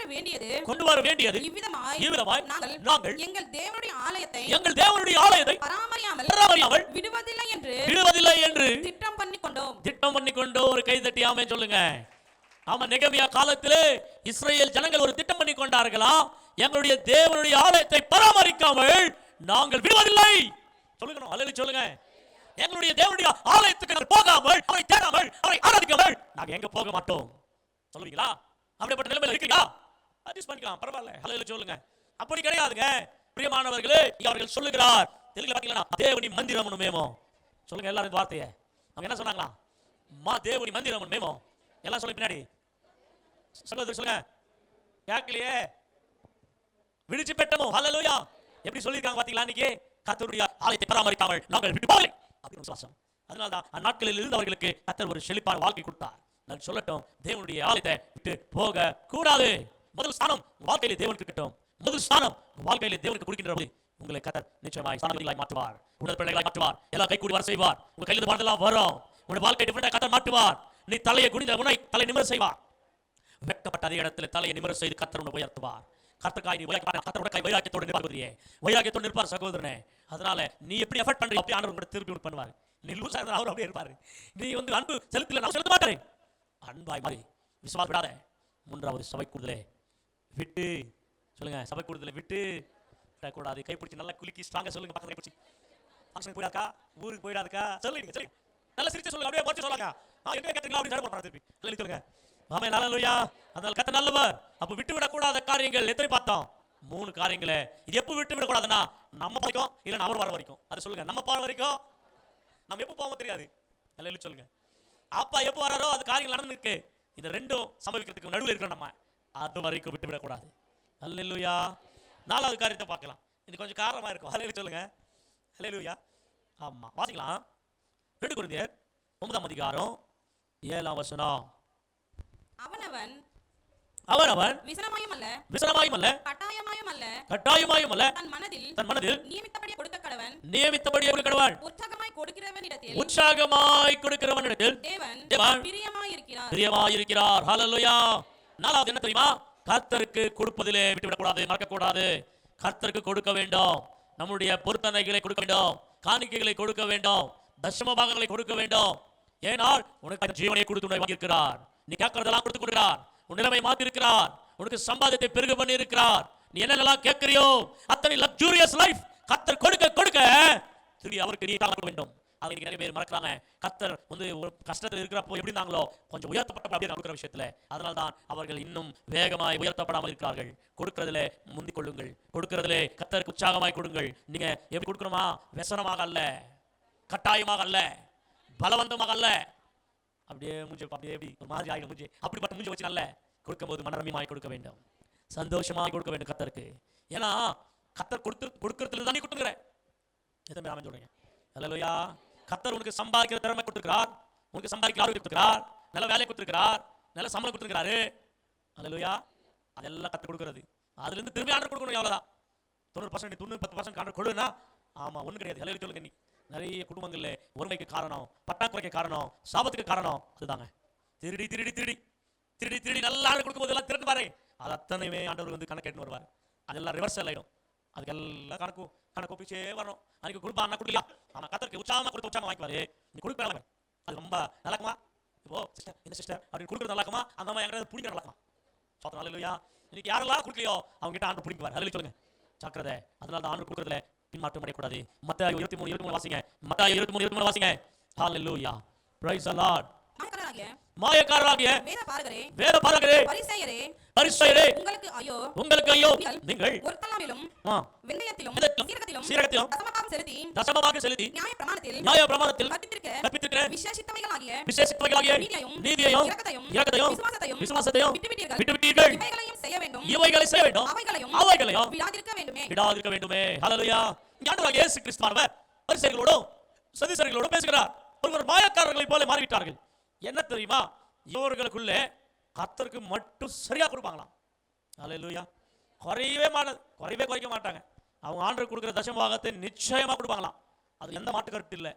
வர வேண்டியது இவ்விதமாய் நாங்கள் எங்கள் தேவனுடைய ஆலயத்தை பராமரியாமல் விடுவதில்லை என்று திட்டம் பண்ணிக்கொண்டோம். ஒரு கை தட்டி ஆமென் சொல்லுங்க. ஆமா, நெகேமியா காலத்திலே இஸ்ரவேல் ஜனங்கள் ஒரு திட்டம் பண்ணி கொண்டார்களாம். எங்களுடைய தேவனுடைய ஆலயத்தை பராமரிக்காமல் நாங்கள் விடுவதில்லை. சொல்லுங்க, அல்லேலூயா சொல்லுங்க. எங்களுடைய தேவனுடைய ஆலயத்துக்கு நாங்கள் போகாமல், அவரை தேடாமல், அவரை ஆராதிக்காமல் நாங்க எங்க போக மாட்டோம். சொல்லுவீங்களா? அப்படிப்பட்ட நிலைமையில இருக்கீங்களா? அட்ஜஸ்ட் பண்ணிக்கலாம், பரவாயில்லை. அல்லேலூயா சொல்லுங்க. அப்படி கிடையாதுங்க பிரியமானவர்களே. அவர்கள் சொல்லுகிறார், தெலுங்குல பாத்தீங்களா, தேவனி மந்திரம் மேமோ. சொல்லுங்க எல்லாரும் இந்த வார்த்தையை. அவங்க என்ன சொன்னாங்களா? தேவனி மந்திரம் மேமோ. எல்லாம் சொல்லி பின்னாடி சொல்லுங்க. கேட்கலையே, விடுச்சு பெட்டமோ. ஹல்லேலூயா. எப்படி சொல்லிருக்காங்க பாத்தீங்களா? இன்னைக்கு கர்த்தருடைய ஆலயத்தை பராமரிக்காமல் நாங்கள் விட்டு போகலை அப்படின்னு விசுவாசம். அதனால தான் அந்நாட்களில் இருந்தவர்களுக்கு கர்த்தர் ஒரு செழிப்பான வாழ்க்கை கொடுத்தார். நான் சொல்லட்டும், தேவனுடைய ஆலயத்தை விட்டு போக கூடாது. முதல் ஸ்தானம் வாழ்க்கையிலே தேவனுக்கு இருக்கட்டும். முதல் ஸ்தானம் வாழ்க்கையிலே தேவனுக்கு கொடுக்கின்ற போது உங்களை கர்த்தர் நிச்சயமாய் ஸ்தானங்களாய் மாற்றுவார், உங்கள் பிள்ளைகளாய் மாற்றுவார், எல்லாம் கை கூடி வர செய்வார். உங்க கையில் பாடலாம் வரும். உங்கள் வாழ்க்கை டிஃபரெண்டா கர்த்தர் மாற்றுவார். நீ தலையை குனிந்த உன்னை தலை நிமிர செய்வார். வெட்கப்பட்ட அதே இடத்துல தலையை நிமிர செய்து கர்த்தர் உன்னை உயர்த்துவார். கர்த்தருக்காய் நீ கர்த்தரோட கை வைராக்கியத்தோடு நிற்பார். வைராக்கியத்தோடு நிற்பார் சகோதரனே. அதனால நீ எப்படி எஃபர்ட் பண்றீங்க அப்படி ஆண்டவர் கூட திருப்பி பண்ணுவார். நீ லூசா இருந்தா அவர் அப்படியே இருப்பாரு. நீ அன்பு செலுத்தல, நான் செலுத்த மாட்டேன். அன்பாய் மாறி விசுவாசம் விடாத. 3வது சபை கூடுதலே விட்டு சொல்லுங்க. சபை கூடுதலை விட்டு கூடாது. கைப்பிடிச்சு நல்லா குலுக்கி ஸ்ட்ராங்கா சொல்லுங்க. பக்கத்துல கைப்பிடிச்சு ஃபங்க்ஷன் போயிடாதா, ஊருக்கு போயிடாதுக்கா சொல்லுங்க. சரி, நல்லா சிரிச்சு சொல்லுங்க. அப்படியே போச்சு சொல்லுங்க. எங்க கேட்டீங்களா அப்படி தர திருப்பி சொல்லுங்க. ஆமென் ஹல்லேலூயா. அதனால கர்த்தர் நல்லவர். அப்ப விட்டு விடக்கூடாத காரியங்கள் எத்தனை பார்த்தோம்? 3 காரியங்களை. இது எப்போ விட்டு விடக்கூடாதுன்னா நம்ம வரைக்கும் இல்ல அவர் வர வரைக்கும். அது சொல்லுங்க. நம்ம போற வரைக்கும், நம்ம எப்போ போவோம் தெரியாது. ஹல்லேலூயா சொல்லுங்க. அப்பா எப்போ வராரோ அது காரியங்கள் நடந்துருக்கு. இந்த ரெண்டும் சம்பவிக்கிறதுக்கு நடுவில் இருக்கிற நம்ம அது வரைக்கும் விட்டு விடக்கூடாது. ஹல்லேலூயா. 4வது காரியத்தை பார்க்கலாம். இது கொஞ்சம் காரணமா இருக்கும். ஹல்லேலூயா சொல்லுங்க. ஹல்லேலூயா. ஆமா, வாசிக்கலாம். 2 கொரிந்தியர் 9ஆம் அதிகாரம் 7ஆம் வசனம். அவனவன் விசனமாயும் அல்ல கட்டாயமாயும் அல்ல தன் மனதில் நியமித்தபடியே கொடுக்க கடவன். உற்சாகமாய் கொடுக்கிறவனிடத்தில் தேவன் பிரியமாயிருக்கிறார். பிரியமாயிருக்கிறார். ஹல்லேலூயா. நாலாவது என்ன தெரியுமா? கர்த்தருக்கு கொடுப்பதிலே விட்டுவிடக் கூடாது, மறக்க கூடாது. கர்த்தருக்கு கொடுக்க வேண்டும். நம்முடைய பொருத்தனைகளை கொடுக்க வேண்டும், காணிக்கைகளை கொடுக்க வேண்டும், தசம பாகங்களை கொடுக்க வேண்டும். ஏனால் உனக்கு ஜீவனை கொடுத்து உன்னை வாங்கியிருக்கிறார். நீ கேட்கறதெல்லாம் கொடுத்து கொடுக்கிறார். உன் நிலைமை மாத்தி இருக்கிறார். உனக்கு சம்பாதித்தை பெருக பண்ணி இருக்கிறார். நீ என்னெல்லாம் கேட்கிறியோ அத்தனை லக்ஸூரியஸ் லைஃப் கர்த்தர் கொடுக்க கொடுக்க திரும்பி அவருக்கு நீ தான் கொடுக்க வேண்டும். அதை நிறைய பேர் மறக்கிறாங்க. கர்த்தர் ஒரு கஷ்டத்தில் இருக்கிறப்போ எப்படி இருந்தாங்களோ கொஞ்சம் உயர்த்தப்பட்ட அப்படியே கொடுக்கிற விஷயத்துல, அதனால தான் அவர்கள் இன்னும் வேகமாய் உயர்த்தப்படாமல் இருக்கிறார்கள். கொடுக்கிறதுல முந்திக் கொள்ளுங்கள். கொடுக்கிறதுலே கர்த்தருக்கு உற்சாகமாய் கொடுங்கள். நீங்க எப்படி கொடுக்கணுமா? व्यसனமாக அல்ல, கட்டாயமாக அல்ல, பலவந்தமாக அல்ல. அப்படியே மூஞ்சி அப்படியே எப்படி ஒரு மாதிரி ஆகிடும் மூஞ்சி. அப்படிப்பட்ட மூஞ்சி வச்சு நல்ல கொடுக்கும்போது மனரமியமாய் கொடுக்க வேண்டும், சந்தோஷமாய் கொடுக்க வேண்டும் கர்த்தருக்கு. ஏன்னா கர்த்தர் கொடுக்கறதுல தான் நீ கொடுத்துக்கிற. எத்தனை பேர் ஆமென் சொல்றீங்க? ஹல்லேலூயா. கர்த்தர் உனக்கு சம்பாதிக்கிற திறமை கொடுத்திருக்கிறார், உனக்கு சம்பாதிக்கிற ஆரோக்கியம் கொடுத்திருக்கிறார், நல்ல வேலை கொடுத்திருக்கிறார், நல்ல சம்பளம் கொடுத்திருக்கிறாரு. ஹல்லேலூயா. அதெல்லாம் கர்த்தர் கொடுக்கிறது. அதுல இருந்து திரும்பி ஆர்டர் கொடுக்கணும். எவ்வளவுதான் 90% 10% ஆர்டர் கொடுனா ஆமா ஒண்ணு கிடையாது. ஹல்லேலூயா சொல்லுங்க. நீ நிறைய குடும்பங்கள்ல ஒருமைக்கு காரணம், பட்டாக்குறைக்கு காரணம், சாபத்துக்கு காரணம் அதுதாங்க. திருடி திருடி திருடி திருடி திருடி நல்ல ஆர்டர் கொடுக்கும்போது எல்லாம் திறந்து பாரு, அது அத்தனையுமே ஆண்டவர் வந்து கணக்கு கேட்டு வருவார். அதெல்லாம் ரிவர்சல் ஆயிடும். அதுக்கெல்லாம் கணக்கு ஒப்பிச்சே வரணும். அன்னைக்கு கொடுப்பா அண்ணா கொடுக்கல, ஆனா கர்த்தருக்கு உற்சாகமா கொடுத்து உற்சாகமா வாங்கிப்பாரு. நீ கொடுக்கலாம், அது ரொம்ப நல்லாக்குமா? இப்போ சிஸ்டர் இந்த சிஸ்டர் அப்படின்னு கொடுக்குறது நல்லாக்குமா? அந்த அம்மா எங்க பிடிக்கிற நல்லாக்குமா? சோத்திரம். ஹல்லேலூயா. இன்னைக்கு யாரெல்லாம் கொடுக்கலையோ அவங்க கிட்ட ஆண்டு பிடிக்குவார். ஹல்லேலூயா சொல்லுங்க. ஜாக்கிரதை. அதனால தான் ஆண்டு கொடுக்கறதுல பின்மாற்றம் அடையக்கூடாது. மத்தாய் 23:23 வாசிங்க. மத்தாய் 23:23 வாசிங்க. ஹல்லேலூயா. Praise the Lord. மாயக்காரராகிய வேதபாரகரே பரிசேயரே உங்களுக்கு ஐயோ, நீங்கள் பொருத்தலாமிலும் வெந்தயத்திலும் சீரகத்திலும் தசமபாகம் செலுத்தி நியாயப்பிரமாணத்தில் கற்பித்திருக்கிற விசேஷித்தவைகளாகிய நீதியையும் இரக்கத்தையும் விசுவாசத்தையும் விட்டுவிட்டீர்கள். இவைகளை செய்ய வேண்டும், அவைகளையும் விடாதிருக்க வேண்டுமே. ஹல்லேலூயா. ஆண்டவராகிய இயேசு கிறிஸ்துவானவர் பரிசேயர்களோடும் சதுசேயர்களோடும் பேசுகிறார். ஒருவர் மாயக்காரர்களைப் போல மாறிவிட்டார்கள். என்ன தெரியுமா? இவர்களுக்குள்ளே கர்த்தருக்கு மட்டும் சரியா கொடுப்பாங்களாம். ஹல்லேலூயா. குறையவே குறைக்க மாட்டாங்க. அவங்க ஆண்டவருக்கு கொடுக்கிற தசமபாகத்தை நிச்சயமா கொடுப்பாங்களாம். அது எந்த மாட்டு கருத்து இல்லை.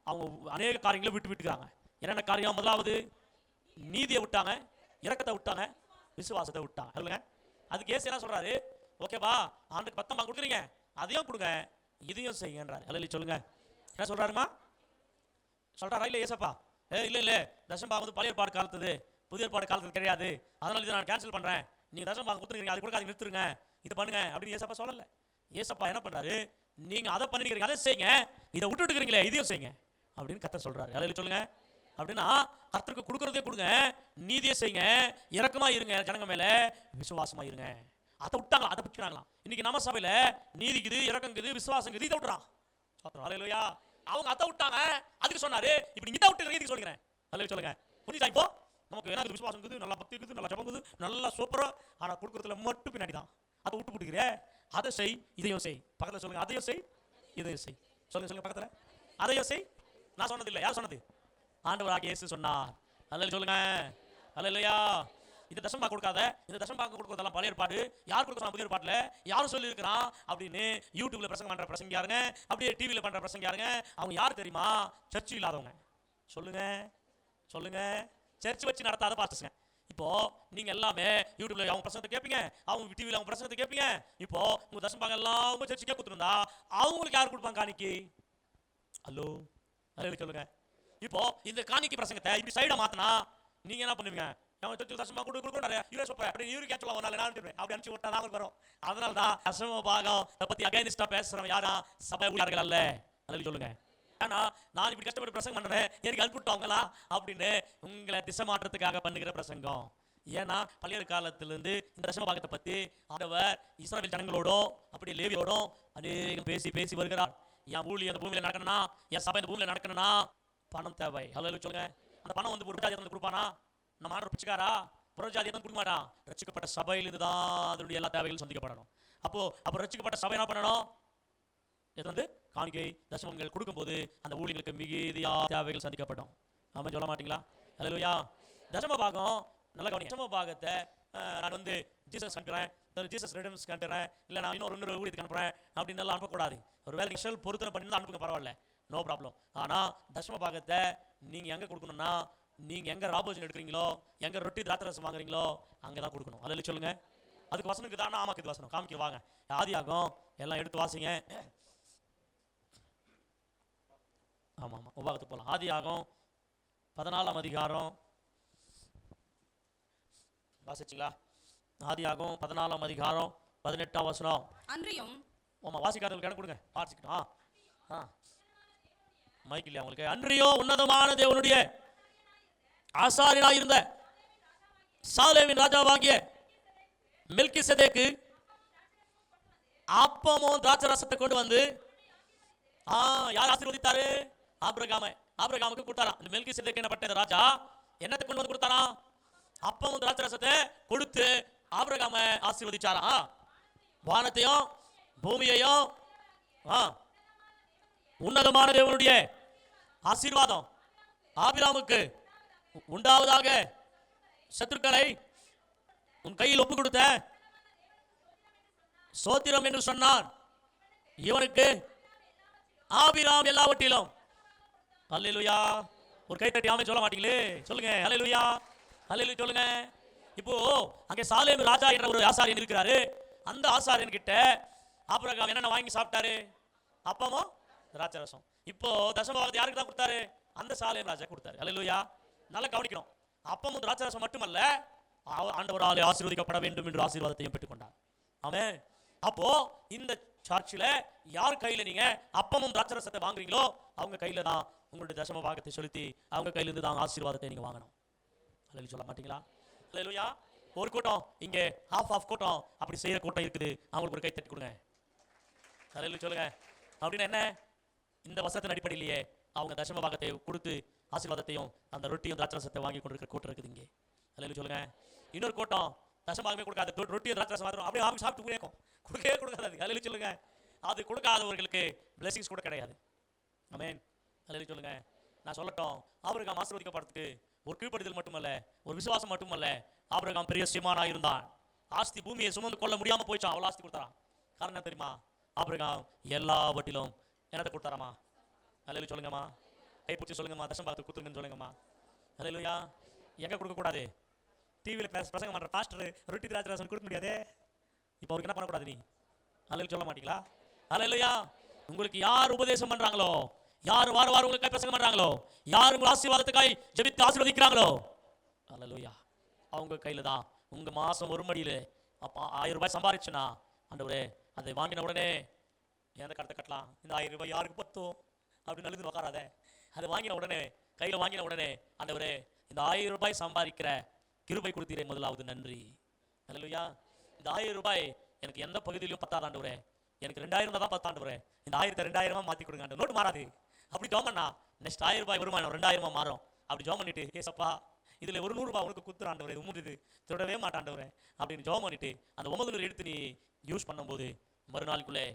அவங்க அநேக காரியங்களை விட்டுக்கிறாங்க. என்னென்ன காரியம்? முதலாவது நீதியை விட்டாங்க, இரக்கத்தை விட்டாங்க, விசுவாசத்தை விட்டாங்க. சொல்லுங்க. அதுக்கு ஏசு என்ன சொல்றாரு? ஓகேவா, ஆண்டுக்கு 10 கொடுக்குறீங்க, அதையும் கொடுங்க, இதையும் செய்யுங்கன்றாரு. ஹல்லேலூயா சொல்லுங்க. என்ன சொல்றாருமா? சொல்றாரா இல்ல ஏசப்பா? இல்ல தசமபாகம் வந்து பழைய ஏற்பாடு காலத்துது, புதிய ஏற்பாடு காலத்துக்கு கிடையாது, அதனால இதை நான் கேன்சல் பண்றேன், நீங்க தசமபாகம் கொடுத்துருக்கீங்க, அது கொடுக்காது நிறுத்துருங்க, இது பண்ணுங்க அப்படின்னு ஏசப்பா சொல்லல. ஏசப்பா என்ன பண்றாரு? நீங்க அதை பண்ணிக்கிறீங்க, அதை செய்யுங்க, இதை விட்டுட்டு இருக்கிறீங்களே இதையும் செய்யுங்க அப்படின்னு கர்த்தர் சொல்றாரு. ஹல்லேலூயா சொல்லுங்க. அப்படின்னா கர்த்தருக்கு கொடுக்கறதே கொடுங்க, நீதியை செய்யுங்க, இரக்கமா இருங்க, ஜனங்க மேல விசுவாசமா இருங்க. அதை விட்டாங்க, அதை பிடிக்கிறாங்களாம். இன்னைக்கு நம்ம சபையில நீதிக்குது, இரக்கங்குது, விசுவாசங்குது, இதை விட்டுறான். ஹல்லேலூயா. அவங்க அதை விட்டாங்க, அதுக்கு சொன்னாரு இப்ப நீங்க இதை விட்டு இதுக்கு சொல்லுங்க. ஹல்லேலூயா சொல்லுங்க. புரியுதா? இப்போ நமக்கு என்ன விசுவாசம் இருக்குது, நல்லா பக்தி இருக்குது, நல்லா ஜெபம் இருக்குது, நல்லா சூப்பரா, ஆனா கொடுக்கறதுல மட்டும் பின்னாடி தான். அதை விட்டு போட்டுக்கிறே. அதை செய், இதையும் செய். பக்கத்துல சொல்லுங்க, அதையும் செய், இதையும் செய். சொல்லுங்க பக்கத்துல, அதையும் செய். நான் சொன்னது இல்லை, யார் சொன்னது? ஆண்டவராகிய இயேசு சொன்னார். ஹல்லேலூயா சொல்லுங்க. ஹல்லேலூயா. இந்த தசமபாகம் கொடுக்காத, இந்த தசமபாகம் கொடுக்கறதெல்லாம் பழைய ஏற்பாடு, யார் கொடுக்கறான் புதிய ஏற்பாட்டுல? யாரும் சொல்லி இருக்கிறான் அப்படின்னு யூடியூப்ல பிரசங்கம் பண்ற பிரசங்க யாருங்க? அப்படியே டிவில பண்ற பிரசங்க யாருங்க? அவங்க யார் தெரியுமா? சர்ச் இல்லாதவங்க. சொல்லுங்க சொல்லுங்க. சர்ச் வச்சு நடத்தாத பாஸ்டர்ஸ்ங்க. இப்போ நீங்க எல்லாமே யூடியூப்ல அவங்க பிரசங்கத்தை கேட்பீங்க, அவங்க டிவில அவங்க பிரசங்கத்தை கேட்பீங்க. இப்போ உங்க தசமபாகம் எல்லாம் உங்க சர்ச்சுக்கே கொடுத்துருந்தா அவங்களுக்கு யார் கொடுப்பாங்க காணிக்கை? ஹலோ ஹல்லேலூயா சொல்லுங்க. இப்போ இந்த காணிக்கை பிரசங்கத்தை இப்படி சைடா மாத்தினா நீங்க என்ன பண்ணுவீங்க? தசமபாகம் கொடுக்குறாரு இவரே சொல்ற அப்படி இவரு கேட்கலாம், ஒரு நாள் நான் அப்படி அனுப்பிச்சு விட்டா நாங்கள் வரோம். அதனால தான் தசமபாகம் பத்தி அகைன்ஸ்டா பேசுறவங்க யாரா? சபை ஊழியர்கள் அல்ல. ஹல்லேலூயா சொல்லுங்க. ஆனா நான் இப்படி கஷ்டப்பட்டு பிரசங்கம் பண்றேன், எனக்கு அனுப்பிவிட்டாங்களா அப்படின்னு உங்களை திசை மாற்றத்துக்காக பண்ணுகிற பிரசங்கம். ஏன்னா பழைய காலத்திலிருந்து இந்த தசமபாகத்தை பத்தி ஆண்டவர் இஸ்ரவேல் ஜனங்களோடும் அப்படி லேவியோடும் அநேகம் பேசி பேசி வருகிறார். என் ஊழி அந்த பூமியில நடக்கணும்னா, என் சபை இந்த பூமியில நடக்கணும்னா பணம் தேவை. ஹல்லேலூயா சொல்லுங்க. அந்த பணம் வந்து ஒரு ஜாதி கொடுப்பானா? நம்ம ஆண்டவர் பிச்சைக்காரா? புறஜாதி எதுவும் கொடுக்க மாட்டான். ரட்சிக்கப்பட்ட சபையிலிருந்து தான் அதனுடைய எல்லா தேவைகளும் சந்திக்கப்படணும். அப்போ ரட்சிக்கப்பட்ட சபை என்ன பண்ணணும்? இது வந்து காணிக்கை தசமங்கள் கொடுக்கும்போது அந்த ஊழியர்களுக்கு மிகுதியா தேவைகள் சந்திக்கப்படும். ஆமாம் சொல்ல மாட்டீங்களா? ஹல்லேலூயா. தசமபாகம் நல்ல கவனிங்க. தசமபாகத்தை நான் வந்து ஜீசஸ் அனுப்புறேன், ஜீசஸ் ரெடம்ஸ் அனுப்புறேன், இல்லை நான் இன்னொரு ஊழியத்துக்கு அனுப்புறேன் அப்படின்னு எல்லாம் அனுப்பக்கூடாது. ஒரு வேலை நீங்கள் பொருத்தனை பண்ணி தான் அனுப்புங்க, பரவாயில்ல, நோ ப்ராப்ளம். ஆனால் தசமபாகத்தை நீங்கள் எங்கே கொடுக்கணும்னா நீங்க எங்க ராபோஜன் எடுக்கிறீங்களோ, எங்க ரொட்டி திராட்சரசம் வாங்குறீங்களோ அங்கதான் கொடுக்கணும். அல்லேலூயா சொல்லுங்க. அதுக்கு வசனுக்கு தானே? ஆமாக்கு இது வசனம் காமிக்க வாங்க. ஆதியாகமம் எல்லாம் எடுத்து வாசிங்க. ஆமா ஆமா உபாகத்துக்கு போலாம். ஆதியாகமம் 14ஆம் அதிகாரம் வாசிச்சிங்களா? ஆதியாகமம் 14ஆம் அதிகாரம் 18ஆம் வசனம். அன்றியும் ஆமா வாசிக்காதவங்களுக்கு இடம் கொடுங்க, வாசிக்கணும். மைக் இல்லையா உங்களுக்கு? அன்றியோ உன்னதமான தேவனுடைய ஆசாரியனாயிருந்த சாலேமின் ராஜாவாகிய மெல்கிசேதேக்கு அப்பமும் திராட்சரசத்தை கொண்டு வந்து யார் ஆசீர்வதித்தாரு? ஆபிரகாமுக்கு கொடுத்தாராம். இந்த மெல்கிசேதேக்கு என்னப்பட்ட ராஜா என்னத்தை கொண்டு வந்து கொடுத்தாராம்? அப்பமும் திராட்சரசத்தை கொடுத்து ஆபிரகாமை ஆசீர்வதிச்சாராம். வானத்தையும் பூமியையும் உன்னதமான தேவனுடைய ஆசீர்வாதம் ஆபிரகாமுக்கு உண்டாவதாக, சத்துருக்களை உன் கையில் ஒப்பு கொடுத்த சோத்திரம் என்று சொன்னான். இவனுக்கு ஆபிரகாம் எல்லாவற்றிலும். அல்லேலூயா. ஒரு கை தட்டி ஆமென் சொல்ல மாட்டீங்களே? சொல்லுங்க அல்லேலூயா. அல்லேலூயா சொல்லுங்க. இப்போ அங்கே சாலேம் ராஜா என்ற ஒரு ஆசாரியன் இருக்கிறாரு. அந்த ஆசாரியன் கிட்ட ஆபிரகாம் என்னென்ன வாங்கி சாப்பிட்டாரு? அப்பமும் திராட்சரசம். இப்போ தசமபாகத்தை யாருக்கு தான் கொடுத்தாரு? அந்த சாலேம் ராஜா கொடுத்தாரு. அல்லேலூயா. நல்லா கவனிக்கணும். அப்பமும் திராட்சரசம் மட்டுமல்ல, ஆண்டவராலே ஆசீர்வதிக்கப்பட வேண்டும் என்று ஆசீர்வாதத்தையும் பெற்றுக்கொண்டார். ஆமென். அப்போ இந்த சர்ச்சில் யார் கையில நீங்க அப்பமும் திராட்சரசத்தை வாங்குறீங்களோ அவங்க கையில தான் உங்களுடைய தசம பாகத்தை செலுத்தி அவங்க கையில இருந்து தான் ஆசீர்வாதத்தை நீங்க வாங்கணும். அல்லேலூயா சொல்ல மாட்டீங்களா? அல்லேலூயா. ஒரு கூட்டம் இங்க ஆஃப் கூட்டம் அப்படி செய்யற கூட்டம் இருக்குது. அவங்களுக்கு ஒரு கை தட்டி கொடுங்க. அல்லேலூயா சொல்லுங்க. அப்படின்னு என்ன? இந்த வசனத்தின் அடிப்படையிலேயே அவங்க தசம பாகத்தை கொடுத்து ஆசீர்வாதத்தையும் அந்த ரொட்டியும் திராட்சரசத்தை வாங்கி கொண்டிருக்கிற கூட்டம் இருக்குது இங்கே. அல்லேலூயா சொல்லுங்க. இன்னொரு கூட்டம் தசமபாகமே கொடுக்காது, ரொட்டியும் திராட்சரசம் மாத்திரம் அப்படியே அவங்க சாப்பிட்டு கொடுக்கவே கொடுக்காது. அல்லேலூயா சொல்லுங்க. அது கொடுக்காதவர்களுக்கு பிளெஸிங்ஸ் கூட கிடையாது. ஆமென். அல்லேலூயா சொல்லுங்க. நான் சொல்லட்டும், ஆபிரகாம் ஆசீர்வதிக்கப்படுறதுக்கு ஒரு கீழ்ப்படிதல் மட்டுமல்ல, ஒரு விசுவாசம் மட்டுமல்ல, ஆபிரகாம் பெரிய சீமானா இருந்தான். ஆஸ்தி பூமியை சுமந்து கொள்ள முடியாம போயிச்சான். அவ்வளோ ஆஸ்தி கொடுத்தாராம். காரணம் என்ன தெரியுமா? ஆபிரகாம் எல்லாவற்றிலும் என்னத்தை கொடுத்தாராமா? அல்லேலூயா சொல்லுங்கம்மா. கைப்பிடிச்சு சொல்லுங்கம்மா. தசமபாகத்தை கொடுத்துருங்கன்னு சொல்லுங்கம்மா. அல்லேலூயா. எங்க கொடுக்க கூடாது? டிவியில் பிரசங்கம் பண்ற பாஸ்டர் ரொட்டி திராட்சரசம் கொடுக்க முடியாது. இப்போ அவருக்கு என்ன பண்ணக்கூடாது? நீ அல்லேலூயா சொல்ல மாட்டீங்களா? அல்லேலூயா. உங்களுக்கு யார் உபதேசம் பண்றாங்களோ, யார் வாரம் உங்களுக்கு பிரசங்கம் பண்றாங்களோ, யார் உங்க ஆசீர்வாதத்துக்காய் ஜெபித்து ஆசீர்வதிக்கிறாங்களோ, அல்லேலூயா, அவங்க கையில தான். உங்க மாசம் ஒரு மடியில 1000 ரூபாய் சம்பாதிச்சுனா ஆண்டவரே அதை வாங்கின உடனே எந்த கடத்தை கட்டலாம், இந்த 1000 ரூபாய் யாருக்கு பத்தும் அப்படின்னு அழுது உக்காராத. அதை வாங்கின உடனே, கையில வாங்கின உடனே, ஆண்டவரே இந்த 1000 ரூபாய் சம்பாதிக்கிற கிருபை கொடுத்தீரே, முதலாவது நன்றி. அல்லேலூயா. இந்த 1000 ரூபாய் எனக்கு எந்த பகுதியிலும் 10 ஆண்டவரே, எனக்கு 2000 தான் 10 ஆண்டவரே, இந்த 1000 2000 மாத்தி கொடுங்க ஆண்டவரே. நோட்டு மாறாது. அப்படி ஜோம் பண்ணா நெக்ஸ்ட் 1000 ரூபாய் வருமானம் 2000 மாறும். அப்படி ஜோம் பண்ணிட்டு, ஏசப்பா இதுல ஒரு 100 ரூபாய் உனக்கு குத்துற ஆண்டவரே, உமுது தொடவே மாட்டாண்டவரே அப்படின்னு ஜோம் பண்ணிட்டு அந்த 900 எடுத்து நீ யூஸ் பண்ணும்போது மறுநாளுக்குள்ளே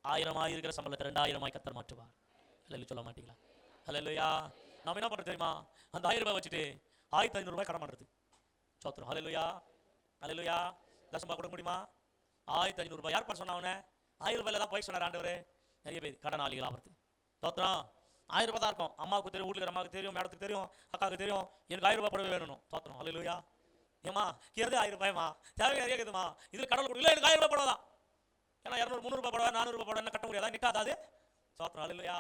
1000 இருக்கிற சம்பளத்தை 2000 கத்தர் மாற்றுவார். அல்லேலூயா சொல்ல மாட்டீங்களா? அல்லேலூயா. நாம என்ன பண்றது தெரியுமா? அந்த 1000 ரூபாய் வச்சுட்டு 1500 ரூபாய் கடன் பண்றது. சோத்திரம். அல்லேலூயா. அல்லேலூயா. தசமபாகம் கொடுக்க முடியுமா? 1500 ரூபாய். யார் பண்ண சொன்னா? அவனை 1000 ரூபாயில தான் போய் சொன்னார் ஆண்டவரே. நிறைய பேர் கடனாளிகள் ஆகிறது. சோத்திரம். 1000 ரூபாய் தான் இருக்கும். அம்மாவுக்கு தெரியும், வீட்டுக்கு அம்மாவுக்கு தெரியும், மேடத்துக்கு தெரியும், அக்காவுக்கு தெரியும், எனக்கு 1000 ரூபாய் படவே வேணும். சோத்திரம். அல்லேலூயா. ஏமா கேது 1000 ரூபாய்மா தேவை நிறைய இருக்குதுமா, இதுல கடவுள் கொடுக்கல, எனக்கு 1000 ரூபாய் படம். ஏன்னா 200 300 ரூபாய் படம் 400 ரூபாய் படம் என்ன கட்ட முடியாதா? நிக்காது. சோத்திரம். அல்லேலூயா.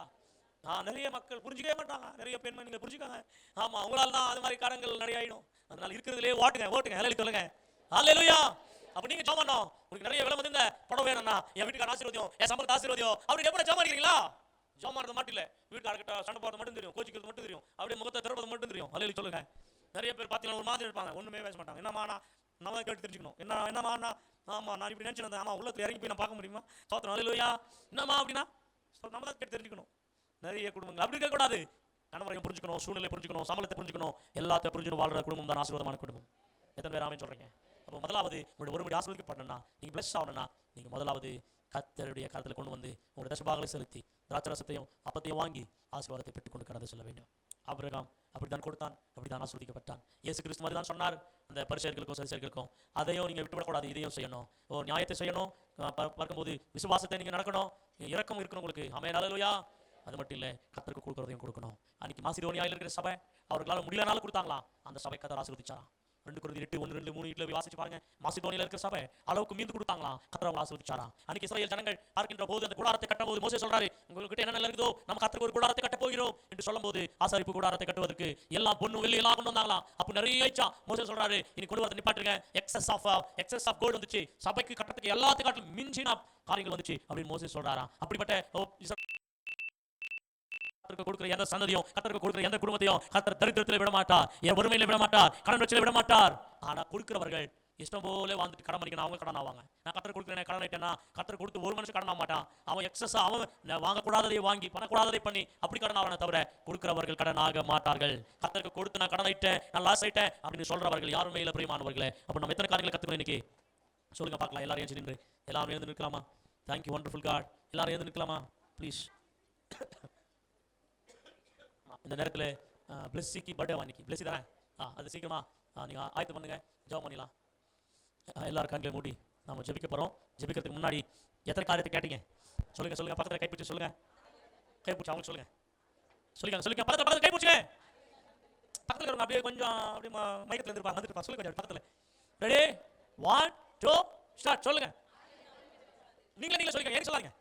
நிறைய மக்கள் புரிஞ்சுக்கவே மாட்டாங்க. நிறைய பெண்மணிகள் புரிஞ்சுக்காங்க. ஆமா, உங்களால தான் அது மாதிரி கடன்கள் நிறைய ஆயிடும். அதனால இருக்கிறதுலே ஓட்டுங்க. அல்லேலூயா சொல்லுங்க. அல்லேலூயா. அப்ப நீங்க ஜெபம் பண்ணோம், உங்களுக்கு நிறைய விலை வந்துங்க படம் வேணும்னா என் வீட்டுக்கார ஆசீர்வாதம், என் சம்பளத்தை ஆசீர்வாதம் அப்படி எப்படி ஜெபம் பண்ணிக்கிறீங்களா? ஜெபம் பண்றது மட்டும் இல்ல, வீட்டுக்காரர்கிட்ட சண்டை போடுறது மட்டும் தெரியும், கோச்சிக்கிறது மட்டும் தெரியும், அப்படியே முகத்தை திறப்பது மட்டும் தெரியும். அல்லேலூயா சொல்லுங்க. நிறைய பேர் பாத்தீங்கன்னா ஒரு மாதிரி இருப்பாங்க, ஒண்ணுமே பேச மாட்டாங்க. என்னமா நம்ம கேட்டு தெரிஞ்சுக்கணும். என்னமா ஆமா நான் இப்படி நினைச்சிருந்தேன், ஆமா உள்ளத்துல இறங்கி போய் நான் பார்க்க முடியுமா? சோத்திரம். அல்லேலூயா. என்னமா அப்படின்னா நம்ம தான் கேட்டு தெரிஞ்சுக்கணும். நிறைய குடும்பங்கள் அப்படி இருக்க கூடாது. கணவரையும் புரிஞ்சுக்கணும், சூழ்நிலை புரிஞ்சுக்கணும், சம்பளத்தை புரிஞ்சுக்கணும், எல்லாத்தையும் புரிஞ்சுக்கணும். வாழ்ற குடும்பம் தான் ஆசீர்வாதமான குடும்பம். எத்தனை பேர் ஆமென் சொல்றீங்க? அப்போ முதலாவது உங்களுடைய ஒருபடி ஆசீர்வதிக்கப்படணும்னா, நீங்க பிளஸ் ஆகணும்னா, நீங்க முதலாவது கர்த்தருடைய கருத்துல கொண்டு வந்து உங்களுடைய தசமபாகங்களை செலுத்தி திராட்சரசத்தையும் அப்பத்தையும் வாங்கி ஆசீர்வாதத்தை பெற்றுக்கொண்டு கடந்து செல்ல வேண்டும். ஆபிரகாம் அப்படித்தான் கொடுத்தான், அப்படித்தான் ஆசீர்வதிக்கப்பட்டான். இயேசு கிறிஸ்து மாதிரி தான் சொன்னார் அந்த பரிசேயர்களுக்கும் சதுசேயர்களுக்கும், அதையும் நீங்க விட்டுவிடக்கூடாது, இதையும் செய்யணும். நியாயத்தை செய்யணும், பார்க்கும்போது விசுவாசத்தை நீங்க நடக்கணும், இரக்கம் இருக்கணும் உங்களுக்கு. ஆமென். அல்லேலூயா. அது மட்டும் இல்லை, கர்த்தருக்கு கொடுக்குறதையும் கொடுக்கணும். அன்னைக்கு மாசிதோனியாவில் இருக்கிற சபை அவர்களால் முடியலனாலும் கொடுத்தாங்களா, அந்த சபை கர்த்தர் ஆசீர்வதிச்சாராம். 2 கொரிந்தியர் 8:1-2-3 வீட்டில் வாசிச்சு பாருங்க. மாசிதோனியாவில் இருக்கிற சபை அளவுக்கு மீந்து கொடுத்தாங்களா, கர்த்தர் அவங்களை ஆசீர்வதிச்சாராம். அன்னைக்கு இஸ்ரவேல் ஜனங்கள் பார்க்கின்ற போது அந்த கூடாரத்தை கட்டும் போது மோசே சொல்றாரு, உங்ககிட்ட என்ன நல்லா இருக்குதோ நம்ம கர்த்தருக்கு ஒரு கூடாரத்தை கட்ட போகிறோம் என்று சொல்லும்போது ஆசாரிப்பு கூடாரத்தை கட்டுவதற்கு எல்லாம் பொண்ணு வெள்ளி எல்லாம் கொண்டு வந்தாங்களாம். அப்போ நிறைய ஆயிடுச்சா. மோசே சொல்றாரு, இனி கொண்டு வரதை நிப்பாட்டுங்க, எக்ஸஸ் ஆஃப் கோல்டு வந்துச்சு, சபைக்கு கட்டத்துக்கு எல்லாத்துக்கும் காட்டிலும் மிஞ்சின காரியங்கள் வந்துச்சு அப்படின்னு மோசே சொல்றாராம். அப்படிப்பட்ட கொடுக்கிற எந்த சந்ததியும், கர்த்தருக்கு கொடுக்கிற எந்த குடும்பத்தையும் கர்த்தர் தரித்திரத்தில் விட மாட்டார், என் வறுமையில விட மாட்டார், கடன் பிரச்சனையில விட மாட்டார். ஆனா கொடுக்கிறவர்கள் இஷ்டம் போல வாழ்ந்துட்டு கடன் மறிக்கணும், அவங்க கடன் ஆவாங்க. நான் கர்த்தர் கொடுக்கிறேன் கடன் ஆயிட்டேன்னா, கர்த்தர் கொடுத்து ஒரு மனுஷன் கடன் ஆக மாட்டான். அவன் எக்ஸஸா அவன் வாங்கக்கூடாததை வாங்கி பண்ணக்கூடாததை பண்ணி அப்படி கடன் ஆவானே தவிர கொடுக்கிறவர்கள் கடன் ஆக மாட்டார்கள். கர்த்தருக்கு கொடுத்து நான் கடன் ஆயிட்டேன், நான் லாஸ் ஆயிட்டேன் அப்படின்னு சொல்றவர்கள் யாருமே இல்லை பிரியமானவர்களே. அப்ப நம்ம எத்தனை காரியங்களை கத்துக்கணும் இன்னைக்கு சொல்லுங்க பார்க்கலாம். எல்லாரும் எழுந்து நின்று, எல்லாரும் எழுந்து நிற்கலாமா? Thank you wonderful God. எல்லாரும் எழுந்து நிற்கலாமா ப்ளீஸ்? இந்த நேரத்தில் பிளஸ்ஸிக்கு பர்த்டே வாங்கி பிளஸ்ஸி தானே, அது சீக்கிரமா நீங்கள் ஆயத்து பண்ணுங்க, ஜெபம் பண்ணிடலாம். எல்லாரும் கண்களை மூடி நம்ம ஜெபிக்க போகிறோம். ஜெபிக்கிறதுக்கு முன்னாடி எத்தனை காரியத்தை கேட்டீங்க சொல்லுங்க. பக்கத்தில் கைப்பிடிச்சு சொல்லுங்க, கைப்பிடிச்சு அவங்களுக்கு சொல்லுங்க. பக்கத்தில் கைப்பிடிச்சுங்க. பக்கத்தில் இருங்க, அப்படியே கொஞ்சம் அப்படியே மயக்கத்தில் இருந்திருப்பாங்க, வந்துருப்பா. சொல்லுங்க பக்கத்தில். Ready 1 2 start. சொல்லுங்க, நீங்களே சொல்லுங்க. ஏன் சொல்லாங்க?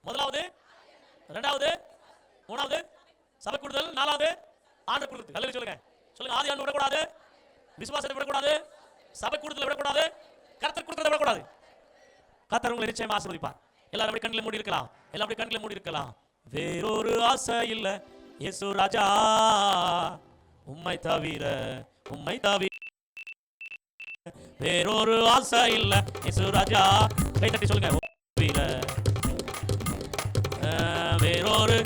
முதலாவது, ரெண்டாவது, மூணாவது சபை கூடுதல், நாலாவது ஆண்டு கூடுதல். அல்லேலூயா சொல்லுங்க. ஆதி ஆண்டு விடக்கூடாது, விசுவாசத்தை விடக்கூடாது, சபை கூடுதல் விடக்கூடாது, கர்த்தர் கொடுக்கிறத விடக்கூடாது. கர்த்தர் உங்களை நிச்சயமா ஆசீர்வதிப்பார். எல்லாரும் அப்படி கண்களை மூடி இருக்கலாம். வேறொரு ஆசை இல்ல இயேசு ராஜா, உம்மை தவிர வேறொரு ஆசை இல்ல இயேசு ராஜா. கை தட்டி சொல்லுங்க. வேறொரு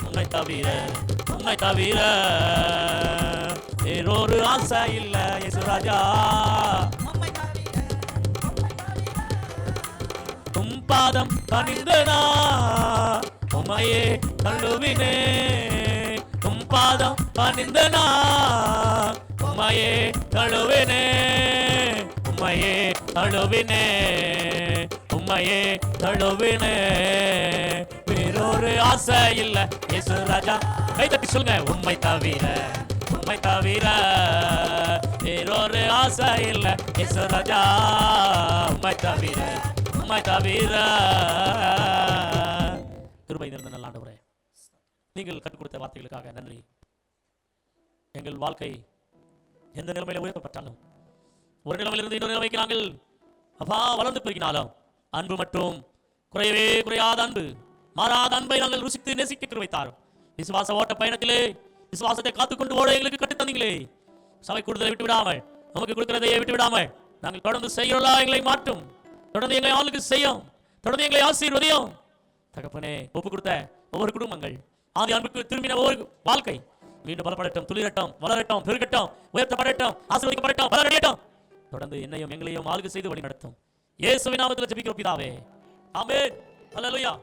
உம்மை தவிர வேறொரு ஆசை இல்ல இயேசு ராஜா. உம் பாதம் பணிந்தனா உம்மையே தழுவினே, உம் பாதம் பணிந்தனா உம்மையே தழுவினே, வேறொரு ஆசை இல்ல இயேசு ராஜா. கை தட்டி சொல்லுங்க. உம்மை தவிர வேறொரு ஆசை இல்ல இயேசு ராஜா, உம்மை தவிர. கிருபை நிறைந்த நல்ல ஆண்டவரே, நீங்கள் கற்றுக் கொடுத்த வார்த்தைகளுக்காக நன்றி. எங்கள் வாழ்க்கை எந்த நிலைமையில உயர்த்தப்பட்டாலும், ஒரு நிலைமையிலிருந்து இன்னொரு நிலைமைக்கு நாங்கள் அப்பா வளர்ந்து பெருகினாலும், அன்பு மற்றும் குறையவே குறையாத அன்பு, மாறாத அன்பை நாங்கள் ருசித்து நேசிக்க கிருபை தாரும். விசுவாச ஓட்ட பயணத்திலே விசுவாசத்தை காத்துக்கொண்டு ஓட எங்களுக்கு கற்றுத் தந்தீங்களே. சபை கூடுதலை விட்டு விடாமல், நமக்கு கொடுக்கிறதையே விட்டு விடாமல் நாங்கள் தொடர்ந்து செய்யலாம். எங்களை மாற்றும், தொடர்ந்து எங்களை ஆளுக்கு செய்யும், தொடர்ந்து எங்களை ஆசீர்வதியும். தகப்பனே, ஒப்பு கொடுத்த ஒவ்வொரு குடும்பங்கள், ஆதி அன்புக்கு திரும்பின ஒவ்வொரு வாழ்க்கை மீண்டும் பலப்படட்டும், துளிரட்டும், வளரட்டும், பெருகட்டும், உயர்த்தப்படட்டும், ஆசீர்வதிக்கப்படட்டும், வளரட்டும். தொடர்ந்து என்னையும் எங்களையும் ஆளுகை செய்து வழி நடத்தும். இயேசுவின் நாமத்தில் ஜெபிக்கிறோம் பிதாவே, ஆமென். அல்லேலூயா.